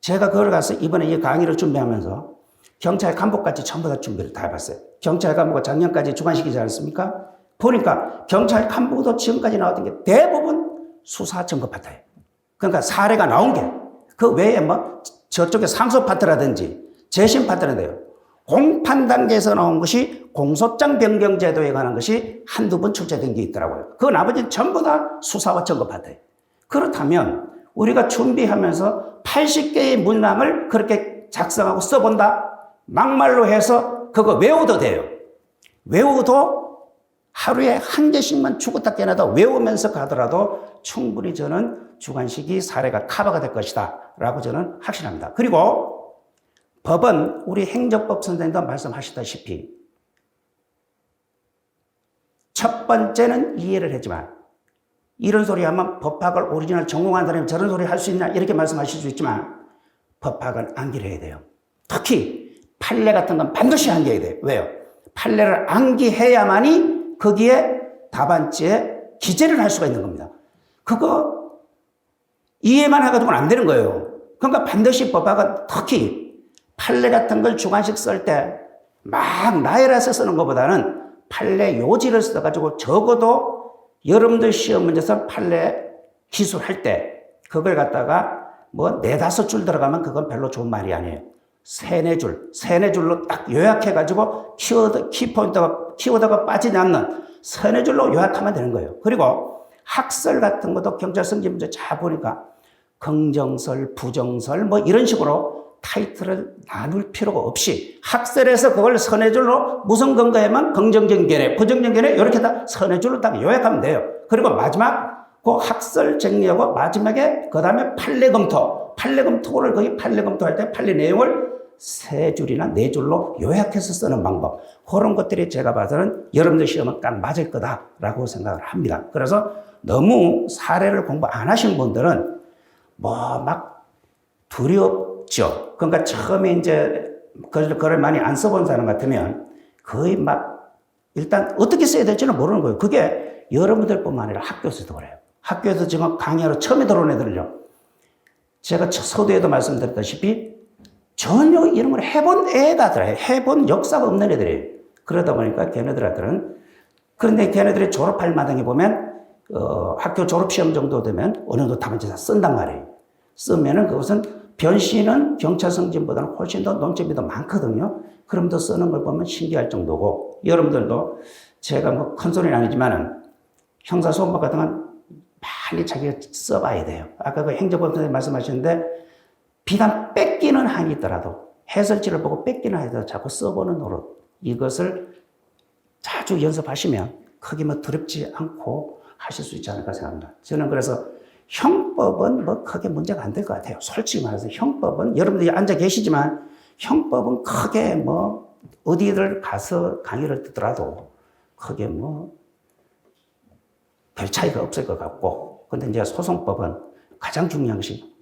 Speaker 4: 제가 그걸 가서 이번에 이 강의를 준비하면서 경찰 간부까지 전부 다 준비를 다 해봤어요. 경찰 간부가 작년까지 주관시키지 않았습니까? 보니까 경찰 간부도 지금까지 나왔던 게 대부분 수사 증거 파트예요. 그러니까 사례가 나온 게 그 외에 뭐 저쪽에 상소 파트라든지 재심 파트인데요. 공판 단계에서 나온 것이 공소장 변경 제도에 관한 것이 한두 번 출제된 게 있더라고요. 그 나머지는 전부 다 수사와 증거 파트예요. 그렇다면 우리가 준비하면서 80개의 문항을 그렇게 작성하고 써본다? 막말로 해서 그거 외워도 돼요. 외워도 하루에 한 개씩만 죽었다 깨나다 외우면서 가더라도 충분히 저는 주관식이 사례가 커버가 될 것이다 라고 저는 확신합니다. 그리고 법은 우리 행정법 선생님도 말씀하시다시피 첫 번째는 이해를 했지만 이런 소리 하면 법학을 오리지널 전공한 사람이 저런 소리 할 수 있냐 이렇게 말씀하실 수 있지만 법학은 암기를 해야 돼요. 특히 판례 같은 건 반드시 암기해야 돼요. 왜요? 판례를 암기해야만이 거기에 답안지에 기재를 할 수가 있는 겁니다. 그거 이해만 해가지고는 안 되는 거예요. 그러니까 반드시 법학은 특히 판례 같은 걸 주관식 쓸 때 막 나열해서 쓰는 것보다는 판례 요지를 써가지고 적어도 여러분들 시험 문제에서 판례 기술할 때 그걸 갖다가 뭐 4-5줄 들어가면 그건 별로 좋은 말이 아니에요. 3-4줄로 딱 요약해가지고 키워드가 빠지지 않는 3-4줄로 요약하면 되는 거예요. 그리고 학설 같은 것도 경찰 성질 문제 잘 보니까 긍정설, 부정설 뭐 이런 식으로 타이틀을 나눌 필요가 없이 학설에서 그걸 3-4줄로 무슨 근거에만 긍정적인 견해, 부정적인 견해 이렇게 다 3-4줄로 딱 요약하면 돼요. 그리고 마지막 그 학설 정리하고 마지막에 그 다음에 판례 검토를 거기 판례 검토할 때 판례 내용을 3줄이나 4줄로 요약해서 쓰는 방법. 그런 것들이 제가 봐서는 여러분들 시험은 딱 맞을 거다라고 생각을 합니다. 그래서 너무 사례를 공부 안 하신 분들은 뭐 막 두렵죠. 그러니까 처음에 이제 그걸 많이 안 써본 사람 같으면 거의 막 일단 어떻게 써야 될지는 모르는 거예요. 그게 여러분들뿐만 아니라 학교에서도 그래요. 학교에서 지금 강의하러 처음에 들어온 애들은요. 제가 서두에도 말씀드렸다시피 전혀 이런 걸 해본 애들이에요. 해본 역사가 없는 애들이에요. 그러다 보니까 걔네들은 그런데 걔네들이 졸업할 마당에 보면 학교 졸업시험 정도 되면 어느 정도 답안지 다 쓴단 말이에요. 쓰면은 그것은 변씨는 경찰 승진보다는 훨씬 더 논점이 더 많거든요. 그럼 더 쓰는 걸 보면 신기할 정도고 여러분들도 제가 뭐 큰 소리는 아니지만은 형사소송법 같은 건 많이 자기가 써봐야 돼요. 아까 그 행정법 선생님 말씀하셨는데 비단 뺏기는 한이 있더라도 해설지를 보고 뺏기는 한이 자꾸 써보는 노릇 이것을 자주 연습하시면 크게 뭐 두렵지 않고 하실 수 있지 않을까 생각합니다. 저는 그래서 형법은 뭐 크게 문제가 안 될 것 같아요. 솔직히 말해서 형법은 여러분들이 앉아 계시지만 형법은 크게 뭐 어디를 가서 강의를 듣더라도 크게 뭐 별 차이가 없을 것 같고 근데 이제 소송법은 가장 중요한 것이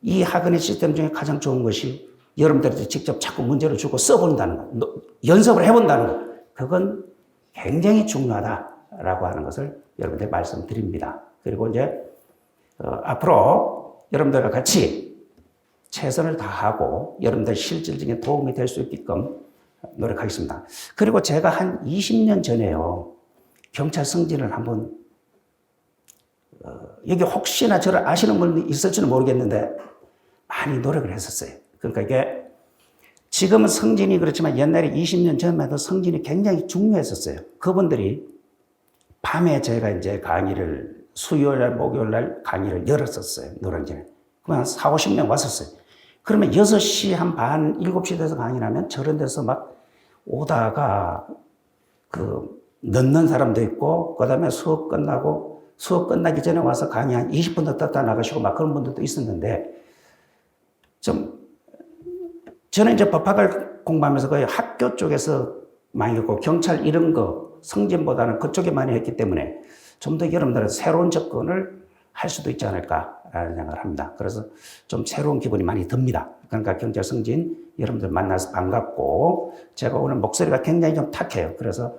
Speaker 4: 이 학원의 시스템 중에 가장 좋은 것이 여러분들한테 직접 자꾸 문제를 주고 써본다는 거, 연습을 해본다는 거 그건 굉장히 중요하다라고 하는 것을 여러분들 말씀드립니다. 그리고 이제 앞으로 여러분들과 같이 최선을 다하고 여러분들 실질적인 도움이 될 수 있게끔 노력하겠습니다. 그리고 제가 한 20년 전에요. 경찰 승진을 한번 여기 혹시나 저를 아시는 분이 있을지는 모르겠는데 많이 노력을 했었어요. 그러니까 이게 지금은 승진이 그렇지만 옛날에 20년 전만 해도 승진이 굉장히 중요했었어요. 그분들이 밤에 제가 이제 강의를 수요일 날, 목요일 날 강의를 열었었어요. 노량진에. 그러면 40-50명 왔었어요. 그러면 6시 한 반, 7시 돼서 강의를 하면 저런 데서 막 오다가 늦는 사람도 있고, 그 다음에 수업 끝나기 전에 와서 강의 한 20분 더 떴다 나가시고 막 그런 분들도 있었는데, 저는 이제 법학을 공부하면서 거의 학교 쪽에서 많이 했고, 경찰 이런 거, 승진보다는 그쪽에 많이 했기 때문에 좀 더 여러분들은 새로운 접근을 할 수도 있지 않을까라는 생각을 합니다. 그래서 좀 새로운 기분이 많이 듭니다. 그러니까 경찰 승진 여러분들 만나서 반갑고, 제가 오늘 목소리가 굉장히 좀 탁해요. 그래서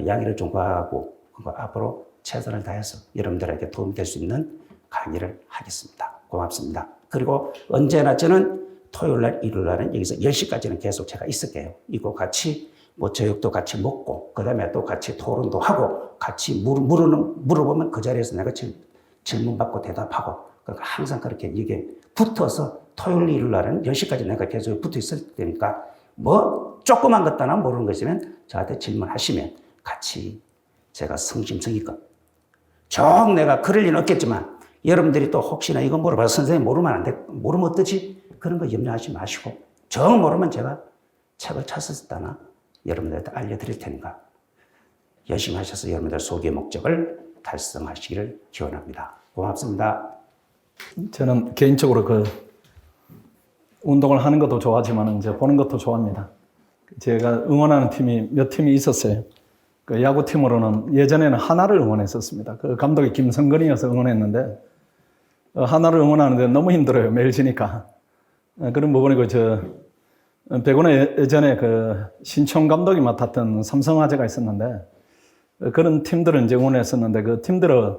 Speaker 4: 양해를 좀 구하고 앞으로 최선을 다해서 여러분들에게 도움이 될 수 있는 강의를 하겠습니다. 고맙습니다. 그리고 언제나 저는 토요일 날, 일요일 날은 여기서 10시까지는 계속 제가 있을게요. 이거 같이 뭐 저녁도 같이 먹고, 그 다음에 또 같이 토론도 하고, 같이 물어보면 그 자리에서 내가 질문 받고 대답하고, 그러니까 항상 그렇게 이게 붙어서 토요일, 일요일 날은 10시까지 내가 계속 붙어 있을 테니까 뭐 조그만 것 하나 모르는 거 있으면 저한테 질문하시면 같이 제가 성심성의껏 정 내가 그럴 리는 없겠지만 여러분들이 또 혹시나 이거 물어봐서 선생님 모르면 안 돼, 모르면 어떠지? 그런 거 염려하지 마시고 정 모르면 제가 책을 찾았다나 여러분들한테 알려드릴 테니까 열심히 하셔서 여러분들 소개 목적을 달성하시기를 기원합니다. 고맙습니다.
Speaker 1: 저는 개인적으로 그 운동을 하는 것도 좋아하지만 이제 보는 것도 좋아합니다. 제가 응원하는 팀이 몇 팀이 있었어요. 그 야구팀으로는 예전에는 하나를 응원했었습니다. 그 감독이 김성근이어서 응원했는데 하나를 응원하는데 너무 힘들어요. 매일 지니까. 그런 부분이고 백운에 예전에 그 신청 감독이 맡았던 삼성화재가 있었는데 그런 팀들은 이제 응원했었는데 그 팀들은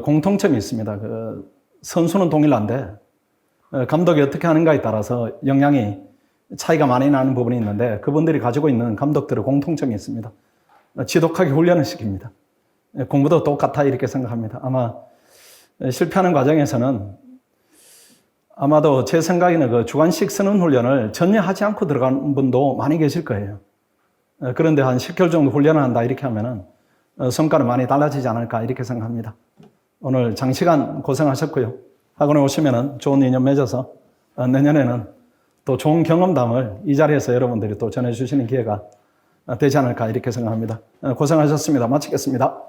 Speaker 1: 공통점이 있습니다. 그 선수는 동일한데 감독이 어떻게 하는가에 따라서 영향이 차이가 많이 나는 부분이 있는데 그분들이 가지고 있는 감독들의 공통점이 있습니다. 지독하게 훈련을 시킵니다. 공부도 똑같아 이렇게 생각합니다. 아마 실패하는 과정에서는 아마도 제 생각에는 그 주관식 쓰는 훈련을 전혀 하지 않고 들어간 분도 많이 계실 거예요. 그런데 한 10개월 정도 훈련을 한다 이렇게 하면은 성과는 많이 달라지지 않을까 이렇게 생각합니다. 오늘 장시간 고생하셨고요. 학원에 오시면은 좋은 인연 맺어서 내년에는 또 좋은 경험담을 이 자리에서 여러분들이 또 전해주시는 기회가 되지 않을까 이렇게 생각합니다. 고생하셨습니다. 마치겠습니다.